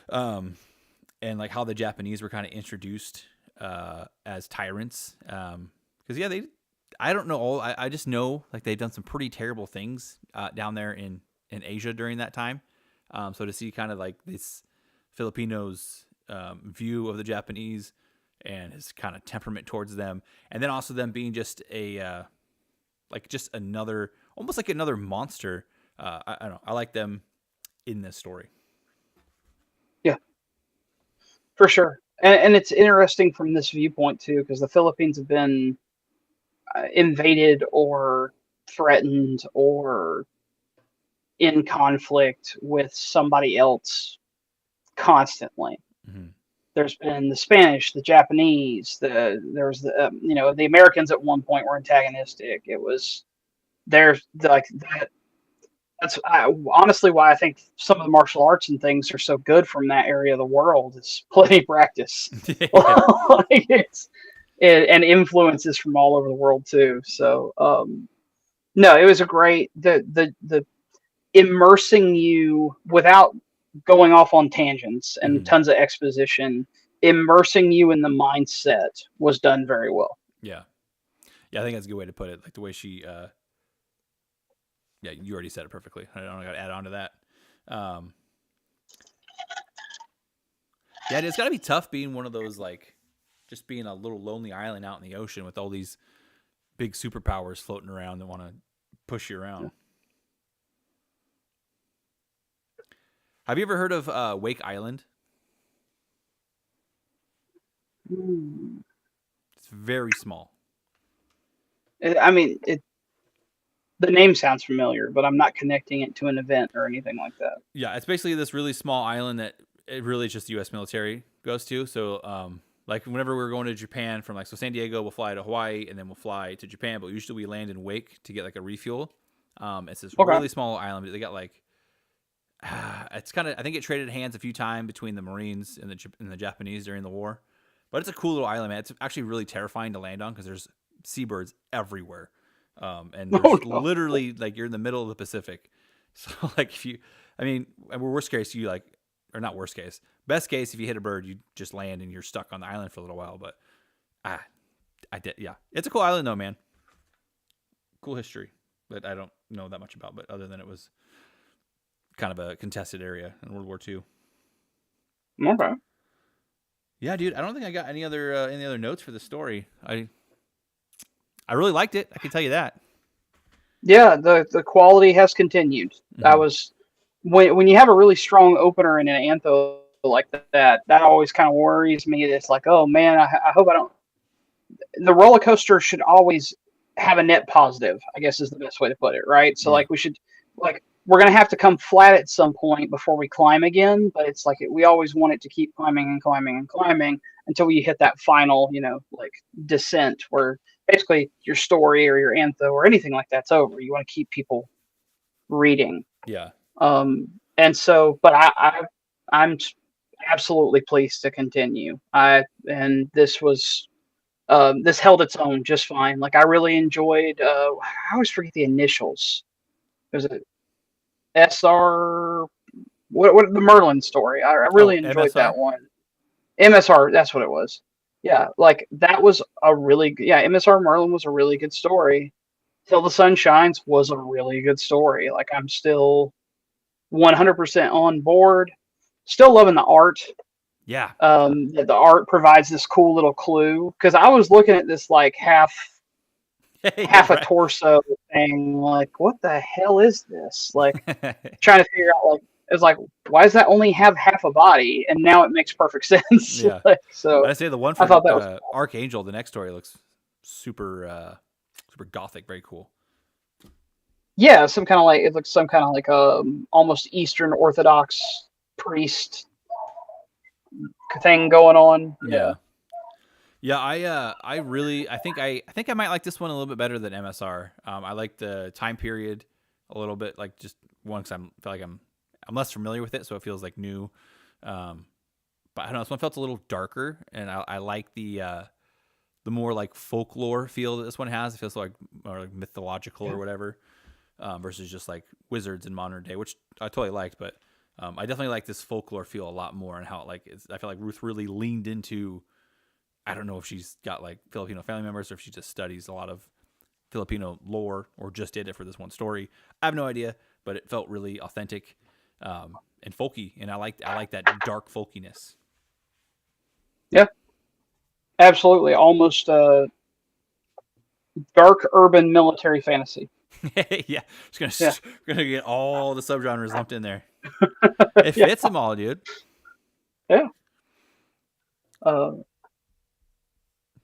and like how the Japanese were kind of introduced as tyrants. Because I don't know all. I just know like they've done some pretty terrible things down there in Asia during that time. So to see kind of like this Filipinos' view of the Japanese and his kind of temperament towards them, and then also them being just almost like another monster. I don't know. I like them in this story. Yeah, for sure. And it's interesting from this viewpoint too, because the Philippines have been invaded or threatened or in conflict with somebody else constantly. Mm-hmm. There's been the Spanish, the Japanese, the Americans at one point were antagonistic. It was there's like that. That's honestly why I think some of the martial arts and things are so good from that area of the world. It's plenty of practice. And influences from all over the world too. So no, it was a great the immersing you without going off on tangents and Mm-hmm. tons of exposition. Immersing you in the mindset was done very well. Yeah, I think that's a good way to put it. Like the way she, yeah, you already said it perfectly. I don't got to add on to that. Yeah, it's got to be tough being one of those like just being a little lonely island out in the ocean with all these big superpowers floating around that want to push you around. Have you ever heard of Wake Island? It's very small. I mean, the name sounds familiar, but I'm not connecting it to an event or anything like that. Yeah, it's basically this really small island that it really just the U.S. military goes to. So, like whenever we're going to Japan from so San Diego, we'll fly to Hawaii and then we'll fly to Japan. But usually we land in Wake to get like a refuel. It's this really small island. They got like it's kind of I think it traded hands a few times between the Marines and the Japanese during the war. But it's a cool little island, man. It's actually really terrifying to land on because there's seabirds everywhere. And there's literally like you're in the middle of the Pacific. So like worst case you like, or not worst case, best case if you hit a bird, you just land and you're stuck on the island for a little while. But it's a cool island though, man. Cool history that I don't know that much about, but other than it was kind of a contested area in World War II. Okay. Yeah, dude. I don't think I got any other notes for the story. I really liked it. I can tell you that. Yeah, the quality has continued. Mm-hmm. That was when you have a really strong opener in an antho like that. That always kind of worries me. It's like, oh man, I hope I don't. The roller coaster should always have a net positive, I guess is the best way to put it, right? So like we should we're gonna have to come flat at some point before we climb again, but it's like we always want it to keep climbing and climbing and climbing until we hit that final, descent where basically your story or your antho or anything like that's over. You want to keep people reading. Yeah. And so, but I'm absolutely pleased to continue. And this was. This held its own just fine. Like I really enjoyed. I always forget the initials. Was it SR? What the Merlin story? I really enjoyed MSR? that one. MSR. That's what it was. Yeah, like that was a really good. Yeah, MSR Merlin was a really good story. Till the Sun Shines was a really good story. Like I'm still 100% on board. Still loving the art. Yeah. The art provides this cool little clue because I was looking at this like half a torso thing, like what the hell is this? Like trying to figure out, like it's like why does that only have half a body? And now it makes perfect sense. Yeah. So I say the one for Archangel, the next story looks super gothic, very cool. Yeah, it looks some kind of like almost Eastern Orthodox priest thing going on. Yeah, I think I might like this one a little bit better than MSR. I like the time period a little bit, like just one because I feel like I'm I'm less familiar with it, so it feels like new. But I don't know, this one felt a little darker, and I like the more like folklore feel that this one has. It feels like more like mythological or whatever, versus just like wizards in modern day, which I totally liked. But I definitely like this folklore feel a lot more, and how I feel like Ruth really leaned into. I don't know if she's got like Filipino family members or if she just studies a lot of Filipino lore or just did it for this one story. I have no idea, but it felt really authentic and folky, and I like that dark folkiness. Yeah, absolutely. Almost dark urban military fantasy. Yeah, just Yeah. gonna get all the subgenres lumped in there. It fits them all, dude. Yeah.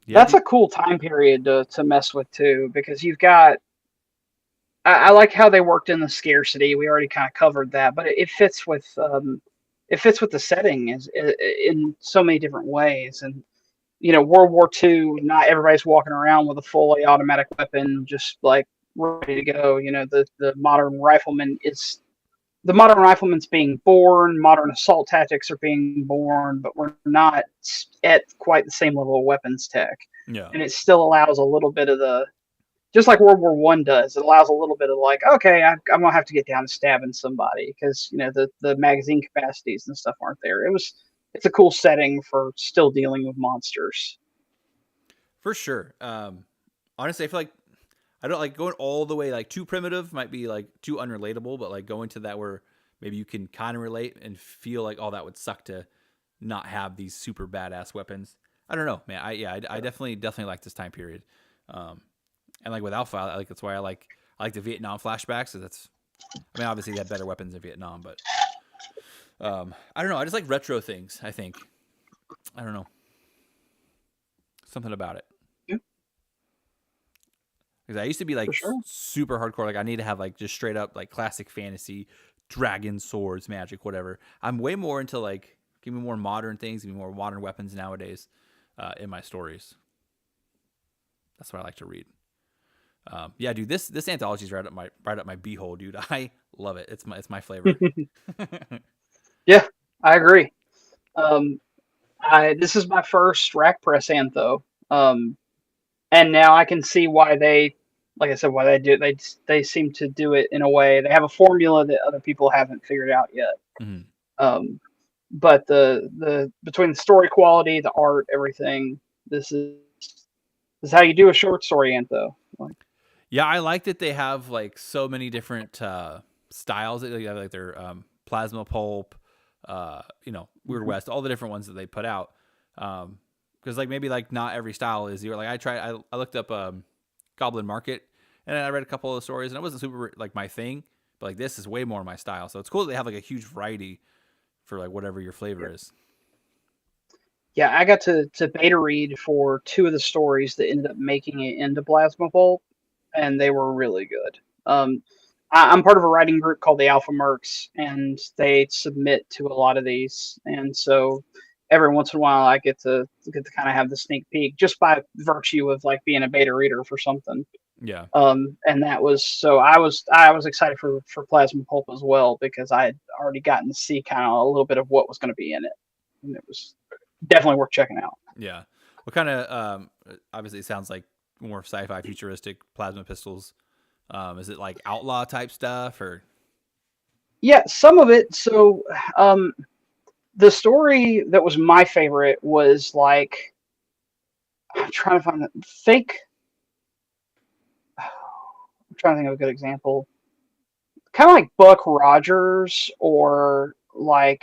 Yeah, That's a cool time period to mess with too, because you've got. I like how they worked in the scarcity. We already kind of covered that, but it fits with the setting in so many different ways. And World War II, not everybody's walking around with a fully automatic weapon, just like ready to go. The modern rifleman's being born, modern assault tactics are being born, but we're not at quite the same level of weapons tech. yeah, And it still allows a little bit of just like World War One does, it allows a little bit of like, okay, I'm gonna have to get down to stabbing somebody because the magazine capacities and stuff aren't there. It's a cool setting for still dealing with monsters. for sure. Honestly, I feel like I don't like going all the way like too primitive. Might be like too unrelatable, but like going to that where maybe you can kind of relate and feel like, oh, that would suck to not have these super badass weapons. I don't know, man. I definitely like this time period. And like with Alpha, I like that's why I like the Vietnam flashbacks. So obviously they had better weapons in Vietnam, but I don't know. I just like retro things. I think I don't know, something about it. Yeah, Because I used to be like for sure. super hardcore. Like I need to have like just straight up like classic fantasy, dragon, swords, magic, whatever. I'm way more into like give me more modern things, give me more modern weapons nowadays in my stories. That's what I like to read. Yeah, dude, this anthology is right up my beehole, dude. I love it. It's my flavor. Yeah, I agree. Um, this is my first rack press antho, and now I can see why like I said, why they do. They seem to do it in a way. They have a formula that other people haven't figured out yet. Mhm. But the between the story quality, the art, everything, this is how you do a short story antho. Like, Yeah, I like that they have like so many different styles. They have like their plasma pulp, Weird West, all the different ones that they put out. Because like maybe like not every style is your like I looked up Goblin Market and I read a couple of the stories and it wasn't super like my thing, but like this is way more my style. So it's cool that they have like a huge variety for like whatever your flavor is. yeah, I got to beta read for two of the stories that ended up making it into Plasma Pulp, and they were really good. I'm part of a writing group called the Alpha Mercs, and they submit to a lot of these, and so every once in a while I get to kind of have the sneak peek just by virtue of like being a beta reader for something. Yeah. And that was so I was excited for Plasma Pulp as well because I had already gotten to see kind of a little bit of what was going to be in it, and it was definitely worth checking out. Yeah. What kind of obviously it sounds like more sci-fi futuristic plasma pistols. Is it like outlaw type stuff or Yeah, some of it. So the story that was my favorite was like I'm trying to find the fake. I'm trying to think of a good example. Kind of like Buck Rogers or like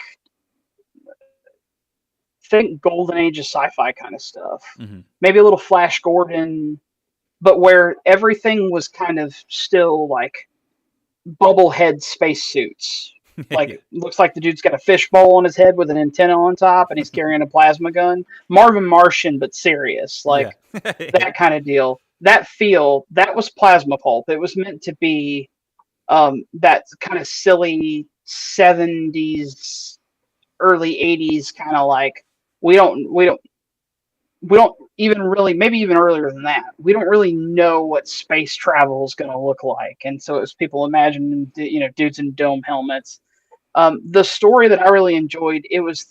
think golden age of sci-fi kind of stuff. Mhm. Maybe a little Flash Gordon, but where everything was kind of still like bubblehead spacesuits. Like looks like the dude's got a fishbowl on his head with an antenna on top, and he's carrying a plasma gun. Marvin Martian, but serious, Yeah. like that kind of deal. That feel that was Plasma Pulp. It was meant to be that kind of silly '70s, early '80s kind of like we don't even really, maybe even earlier than that, we don't really know what space travel is going to look like, and so it was people imagining dudes in dome helmets. The story that I really enjoyed, it was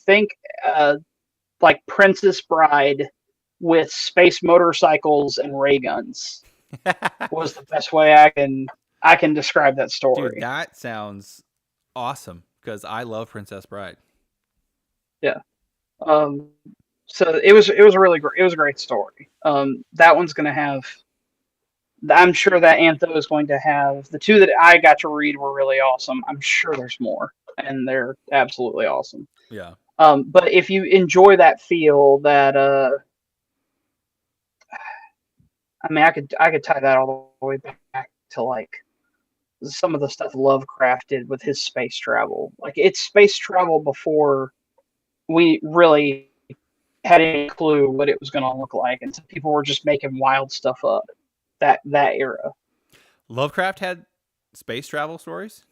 like Princess Bride with space motorcycles and ray guns was the best way I can describe that Dude, story. that sounds awesome because I love Princess Bride. Yeah. Um, so it was a really great, it was a great story. That one's going to have, I'm sure that Antho is going to have, the two that I got to read were really awesome. I'm sure there's more, and they're absolutely awesome. Yeah. But if you enjoy that feel, that I mean, I could tie that all the way back to like some of the stuff Lovecraft did with his space travel. Like it's space travel before we really had any clue what it was going to look like, and so people were just making wild stuff up. That era. Lovecraft had space travel stories?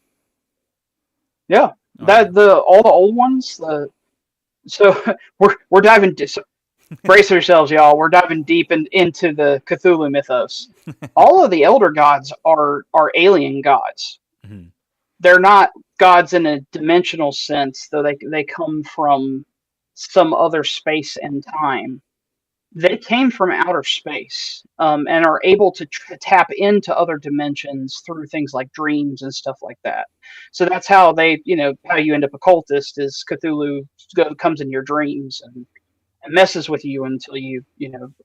Yeah, Oh, that the all the old ones. So we're diving. So brace yourselves, y'all. We're diving deep into the Cthulhu mythos. All of the elder gods are alien gods. Mhm. They're not gods in a dimensional sense, though they come from some other space and time. They came from outer space, and are able to tap into other dimensions through things like dreams and stuff like that. So that's how they, how you end up occultist is Cthulhu comes in your dreams and messes with you until you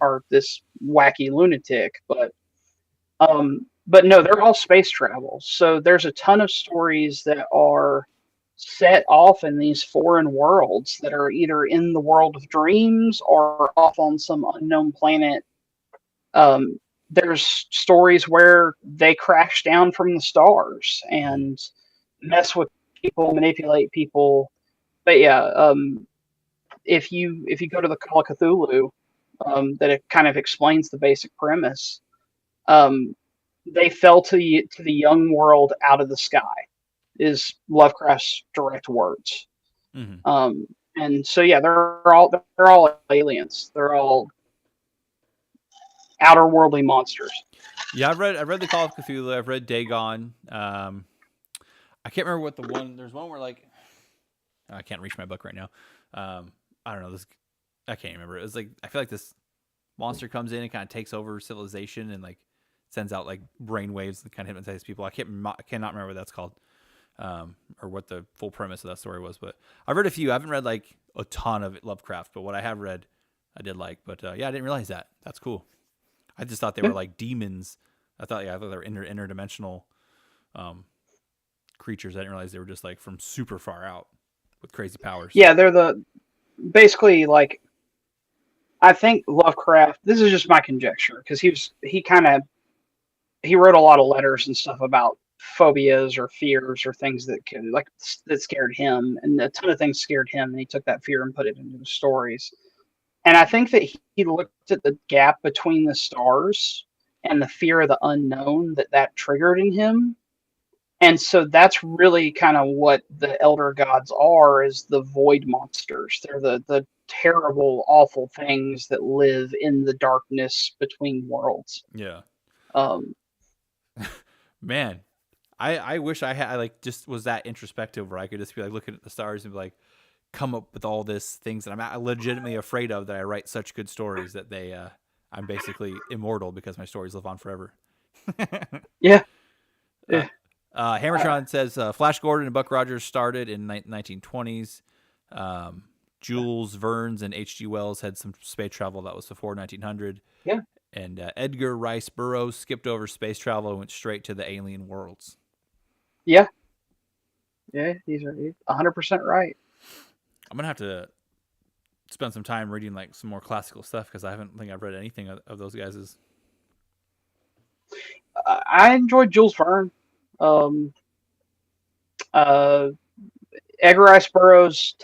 are this wacky lunatic. But no, they're all space travel. So there's a ton of stories that are set off in these foreign worlds that are either in the world of dreams or off on some unknown planet. There's stories where they crash down from the stars and mess with people, manipulate people. But yeah, if you go to the Call of Cthulhu, that it kind of explains the basic premise. Um, they fell to the young world out of the sky, is Lovecraft's direct words. Mhm. And so yeah, they're all aliens. They're all outer worldly monsters. Yeah, I read the Call of Cthulhu. I've read Dagon. I can't remember what the one. There's one where like I can't reach my book right now. I don't know this. I can't remember. It was like I feel like this monster comes in and kind of takes over civilization and like sends out like brain waves that kind of hypnotize people. I cannot remember what that's called, or what the full premise of that story was. But I've read a few. I haven't read like a ton of Lovecraft, but what I have read, I did like. But yeah, I didn't realize that. That's cool. I just thought they were like demons. I thought they were interdimensional creatures. I didn't realize they were just like from super far out with crazy powers. Yeah, they're basically like, I think Lovecraft. This is just my conjecture because he wrote a lot of letters and stuff about phobias or fears or things that scared him, and a ton of things scared him, and he took that fear and put it into the stories. And I think that he looked at the gap between the stars and the fear of the unknown that triggered in him. And so that's really kind of what the elder gods are, is the void monsters. They're the terrible, awful things that live in the darkness between worlds. Yeah. Um, Man, I wish I like just was that introspective where I could just be like looking at the stars and be like come up with all this things that I'm legitimately afraid of, that I write such good stories that I'm basically immortal because my stories live on forever. yeah. uh, Yeah. Hammertron says Flash Gordon and Buck Rogers started in 1920s. Jules Verne's and H.G. Wells had some space travel that was before 1900. Yeah. And Edgar Rice Burroughs skipped over space travel and went straight to the alien worlds. Yeah. Yeah. He's 100% right. I'm gonna have to spend some time reading like some more classical stuff because I haven't think I've read anything of those guys'. I enjoyed Jules Verne. Um, uh, Edgar Rice Burroughs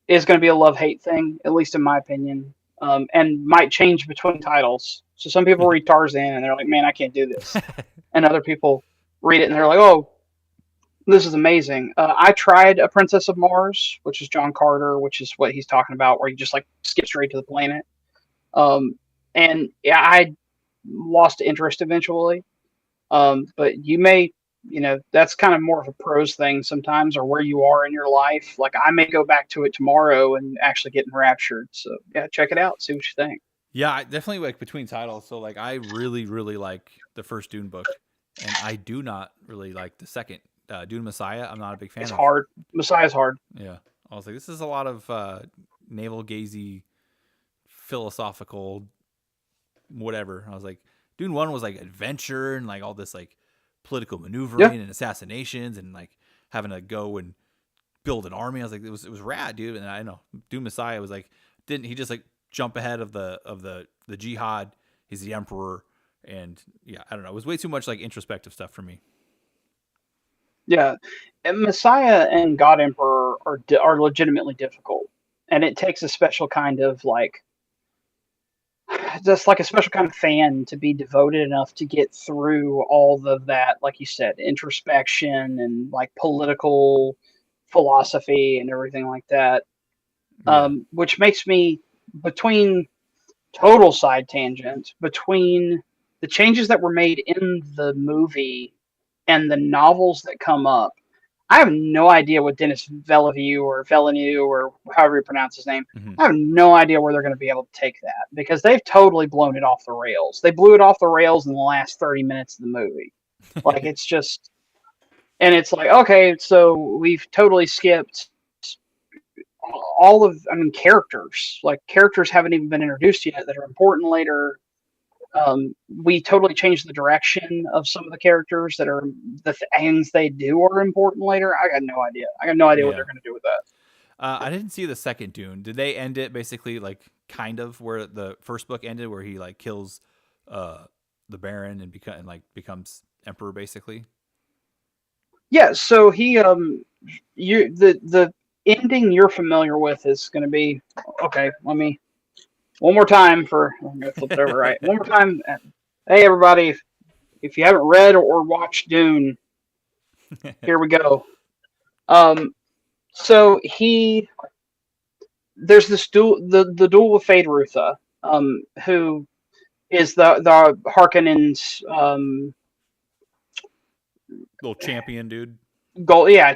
is going to be a love-hate thing, at least in my opinion, and might change between titles. So some people read Tarzan and they're like, "Man, I can't do this," and other people read it and they're like, "Oh, this is amazing." I tried A Princess of Mars, which is John Carter, which is what he's talking about, where you just like skip straight to the planet. And yeah, I lost interest eventually. But you may that's kind of more of a prose thing sometimes, or where you are in your life. Like I may go back to it tomorrow and actually get enraptured. So yeah, check it out. See what you think. Yeah, I definitely like between titles. So like, I really, really like the first Dune book, and I do not really like the second Dune Messiah. I'm not a big fan It's of. hard. Messiah's hard. Yeah, I was like, this is a lot of navel gazy, philosophical, whatever. I was like, Dune 1 was like adventure and like all this like political maneuvering Yeah. and assassinations and like having to go and build an army. I was like, it was rad, dude. And I know Dune Messiah was like, didn't he just like jump ahead of the jihad? He's the emperor, and yeah, I don't know. It was way too much like introspective stuff for me. Yeah. And Messiah and God Emperor are legitimately difficult, and it takes a special kind of like just like a special kind of fan to be devoted enough to get through all of that, like you said, introspection and like political philosophy and everything like that. Yeah, Which makes me, between total side tangent, between the changes that were made in the movie and the novels that come up. I have no idea what Dennis Villeneuve or however you pronounce his name. hmm I have no idea where they're going to be able to take that, because they've totally blown it off the rails. They blew it off the rails in the last 30 minutes of the movie. Like it's just, and it's like, okay, so we've totally skipped all of, I mean, characters. Like characters haven't even been introduced yet that are important later. We totally changed the direction of some of the characters that are the things they do are important later. I got no idea. I got no idea what yeah. they're going to do with that. I didn't see the second Dune. Did they end it basically like kind of where the first book ended, where he like kills the Baron and becomes emperor basically? Yeah. So he the ending you're familiar with is going to be okay. Let me one more time I'm going to flip it over right. One more time. Hey everybody, if you haven't read or watched Dune, here we go. Um, so there's this the duel with Faderutha, who is the Harkonnen's Little champion dude.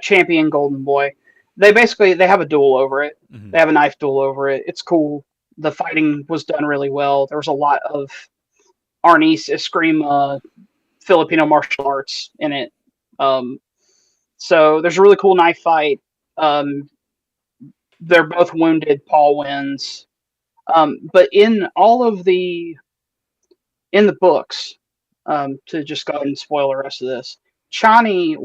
champion golden boy. They have a duel over it. Hmm They have a knife duel over it. It's cool. The fighting was done really well. There was a lot of Arnis Eskrima Filipino martial arts in it. Um, so there's a really cool knife fight. Um, they're both wounded. Paul wins. But in the books, to just go ahead and spoil the rest of this, Chani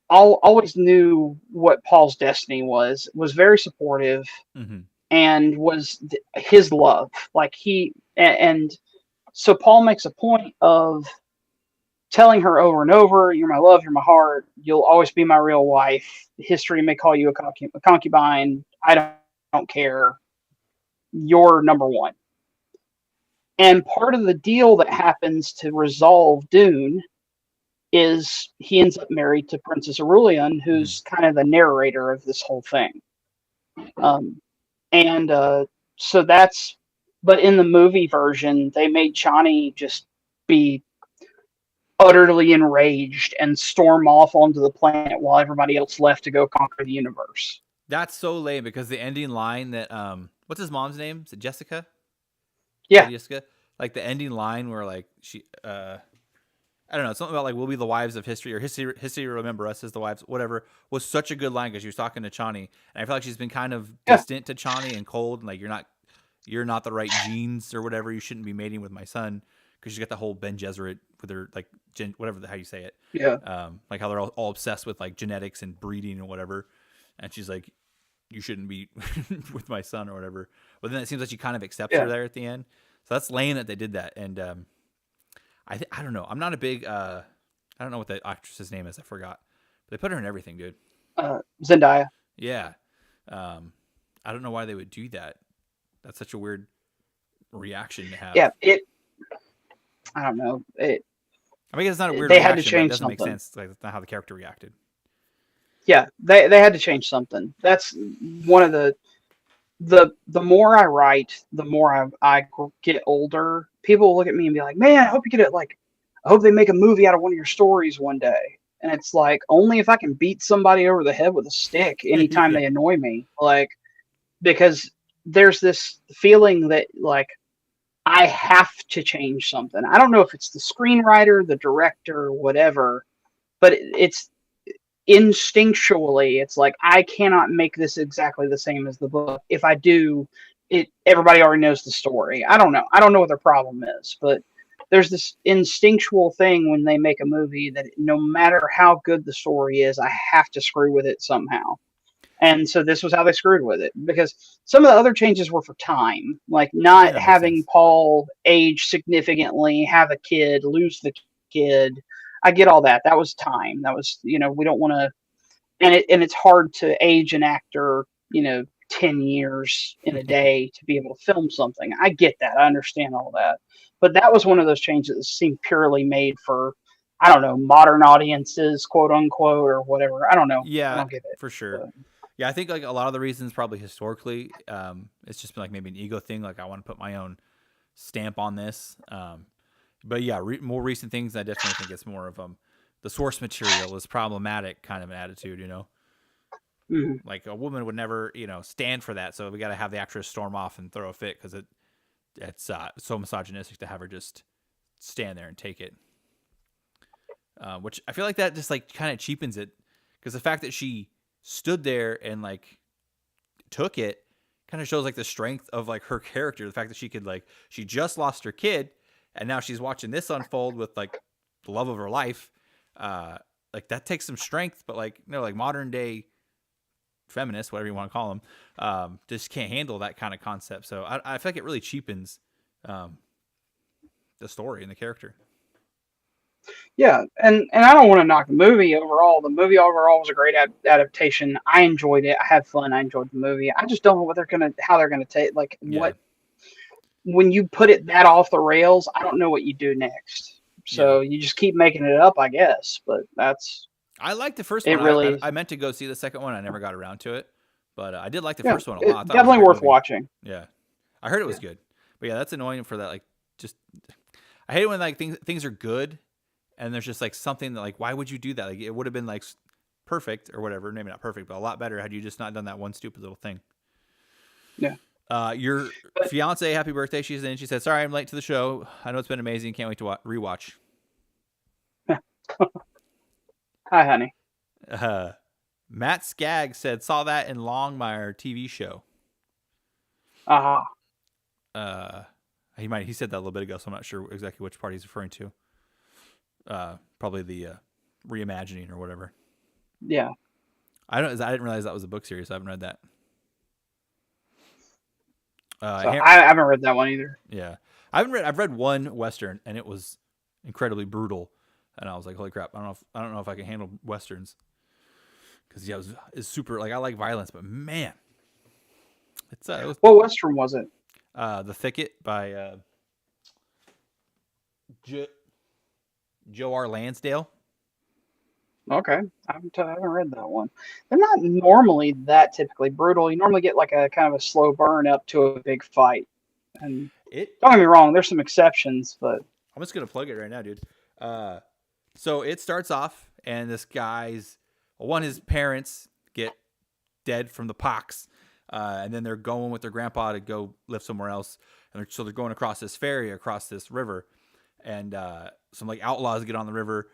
always knew what Paul's destiny was very supportive, hmm and was his love. Like and so Paul makes a point of telling her over and over, "You're my love, you're my heart, you'll always be my real wife. History may call you a concubine. I don't care. You're number one." And part of the deal that happens to resolve Dune is he ends up married to Princess Aurelian, hmm who's kind of the narrator of this whole thing. Um, and so that's, but in the movie version, they made Chani just be utterly enraged and storm off onto the planet while everybody else left to go conquer the universe. That's so lame because the ending line that what's his mom's name? Is it Jessica? Yeah, Lady Jessica? Like the ending line where like she I don't know, something about like we'll be the wives of history, or history will remember us as the wives, whatever, was such a good line because she was talking to Chani, and I feel like she's been kind of yeah, distant to Chani and cold, and like you're not the right genes or whatever. You shouldn't be mating with my son, because she's got the whole Ben Gesserit with her like whatever how you say it, yeah, like how they're all obsessed with like genetics and breeding and whatever, and she's like, you shouldn't be with my son or whatever. But then it seems like she kind of accepts her yeah. there at the end, so that's lame that they did that, and I don't know. I'm not a big. I don't know what the actress's name is. I forgot. But they put her in everything, dude. Zendaya. Yeah. I don't know why they would do that. That's such a weird reaction to have. Yeah, I don't know. I mean, it's not a weird They had to reaction, but it change doesn't make something. sense. Like, that's not how the character reacted. Yeah, they had to change something. That's one of the more I write, the more I get older. People look at me and be like, "Man, I hope you get I hope they make a movie out of one of your stories one day. And it's like, only if I can beat somebody over the head with a stick anytime Yeah. they annoy me. Like, because there's this feeling that, like, I have to change something. I don't know if it's the screenwriter, the director, whatever, but it's instinctually, it's like, I cannot make this exactly the same as the book. If I do, everybody already knows the story. I don't know. I don't know what their problem is, but there's this instinctual thing when they make a movie that no matter how good the story is, I have to screw with it somehow. And so this was how they screwed with it, because some of the other changes were for time, like Yeah, not that makes having sense. Paul age significantly, have a kid, lose the kid. I get all that. That was time. That was, we don't want to, and it's hard to age an actor, 10 years in a day to be able to film something. I get that. I understand all that. But that was one of those changes that seemed purely made for, I don't know, modern audiences, quote unquote, or whatever. I don't know. I Yeah, don't get it. for sure. But Yeah, I think like a lot of the reasons probably historically, it's just been like maybe an ego thing. Like I want to put my own stamp on this. But yeah, more recent things, I definitely think it's more of the source material is problematic kind of an attitude, mhm. Like a woman would never, stand for that. So we got to have the actress storm off and throw a fit because it's so misogynistic to have her just stand there and take it. Which I feel like that just like kind of cheapens it, because the fact that she stood there and like took it kind of shows like the strength of like her character. The fact that she could like she just lost her kid and now she's watching this unfold with like the love of her life. Like that takes some strength, but like like modern day feminists, whatever you want to call them, just can't handle that kind of concept. So I feel like it really cheapens the story and the character. Yeah, and I don't want to knock the movie overall. The movie overall was a great adaptation. I enjoyed it. I had fun. I enjoyed the movie. I just don't know how they're gonna take, like, Yeah, what, when you put it that off the rails. I don't know what you do next. yeah. So you just keep making it up, I guess. But that's I liked the first one. it. I, I Really, I meant to go see the second one. I never got around to it, but I did like the yeah, first one a lot. I it, thought it was a definitely great worth movie. watching. Yeah, I heard it was Yeah, good. But yeah, that's annoying for that. Like, just I hate when like things are good, and there's just like something that like why would you do that? Like it would have been like perfect or whatever. Maybe not perfect, but a lot better had you just not done that one stupid little thing. yeah. Your But fiance, happy birthday. She's in. She said, "Sorry, I'm late to the show. I know it's been amazing. Can't wait to rewatch." hi, honey. Uh, Matt Skaggs said, "Saw that in Longmire TV show." Uh Uh, he said that a little bit ago, so I'm not sure exactly which part he's referring to. Probably the reimagining or whatever. yeah. I didn't realize that was a book series. I haven't read that. So I haven't read that one either. Yeah, I've read one Western and it was incredibly brutal, and I was like, holy crap! I don't know if I can handle Westerns, because yeah, it's super. Like I like violence, but man, it was What Western was it? The Thicket by Joe R. Lansdale. Okay, I haven't read that one. They're not normally that typically brutal. You normally get like a kind of a slow burn up to a big fight. And It don't get me wrong, there's some exceptions, but I'm just gonna plug it right now, dude. So it starts off, and this guy's his parents get dead from the pox, and then they're going with their grandpa to go live somewhere else, and so they're going across this ferry, across this river, and some like outlaws get on the river.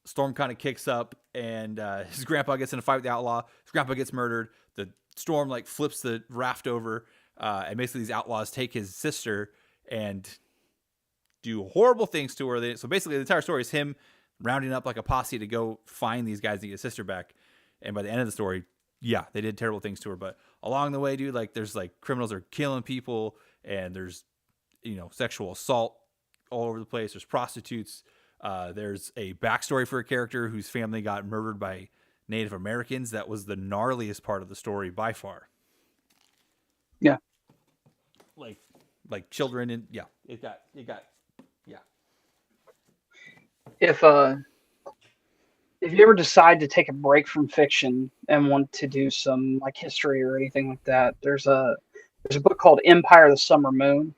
Storm kind of kicks up, and his grandpa gets in a fight with the outlaw. His grandpa gets murdered. The storm like flips the raft over, and basically these outlaws take his sister and do horrible things to her. So basically, the entire story is him rounding up like a posse to go find these guys to get his sister back. And by the end of the story, yeah, they did terrible things to her. But along the way, dude, like there's like criminals are killing people, and there's sexual assault all over the place. There's prostitutes. There's a backstory for a character whose family got murdered by Native Americans. That was the gnarliest part of the story by far. yeah. Like children, and yeah, it got yeah. If if you ever decide to take a break from fiction and want to do some like history or anything like that, there's a book called Empire of the Summer Moon.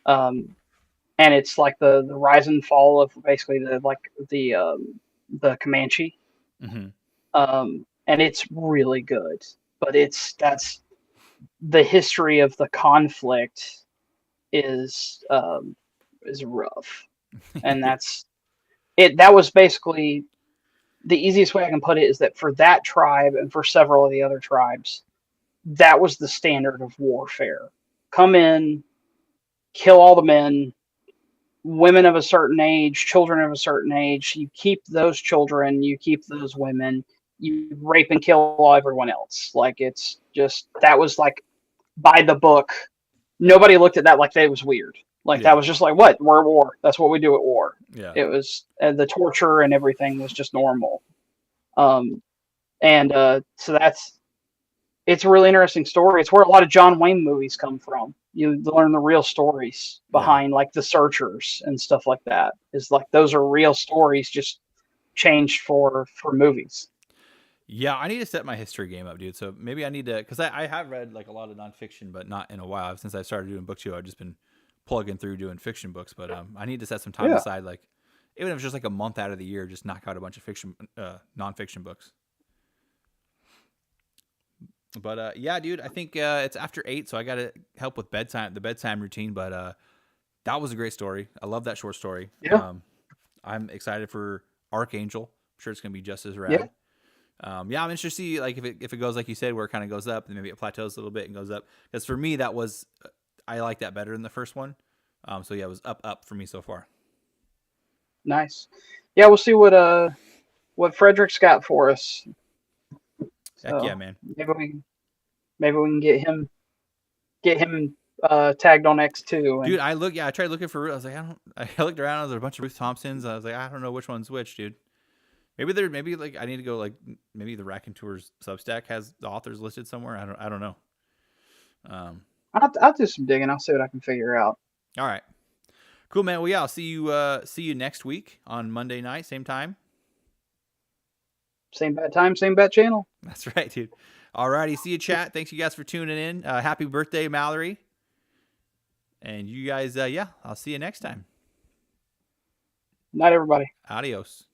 Um, and it's like the rise and fall of basically the Comanche, Mm-hmm. and it's really good. But that's the history of the conflict is rough, and that's it. That was basically the easiest way I can put it is that for that tribe and for several of the other tribes, that was the standard of warfare. Come in, kill all the men, women of a certain age, children of a certain age. You keep those children, you keep those women, you rape and kill everyone else. Like it's just that was like by the book. Nobody looked at that like that was weird. Like Yeah. that was just like what we're at war. That's what we do at war. Yeah. It was the torture and everything was just normal. And so it's a really interesting story. It's where a lot of John Wayne movies come from. You learn the real stories behind like the searchers and stuff like that. Is like those are real stories just changed for movies. Yeah, I need to set my history game up, dude. So maybe I need to, because I have read like a lot of nonfiction, but not in a while. Since I started doing BookCLUB, I've just been plugging through doing fiction books. But I need to set some time Yeah. aside, like even if it's just like a month out of the year, just knock out a bunch of nonfiction books. But yeah, dude, I think it's after 8, so I got to help with the bedtime routine. But that was a great story. I love that short story. Yeah. I'm excited for Archangel. I'm sure it's gonna be just as Yeah. rad. Yeah, I'm interested to see like if it goes like you said, where it kind of goes up, and maybe it plateaus a little bit and goes up. Because for me, that was I like that better than the first one. So yeah, it was up for me so far. Nice. Yeah, we'll see what Frederick's got for us. Heck yeah, So man. maybe we can get him tagged on X2 Dude, and I tried looking for. I was like, I looked around. There's a bunch of Ruth Thompsons. I was like, I don't know which one's which, dude. Maybe like I need to go like maybe the Raconteur's Substack has the authors listed somewhere. I don't know. I'll do some digging. I'll see what I can figure out. All right, cool, man. Well, yeah, I'll see you next week on Monday night, same time. Same bad time, same bad channel. That's right, dude. All righty, see you, chat. Thanks you guys for tuning in. Happy birthday, Mallory. And you guys, yeah, I'll see you next time. Night, everybody. Adios.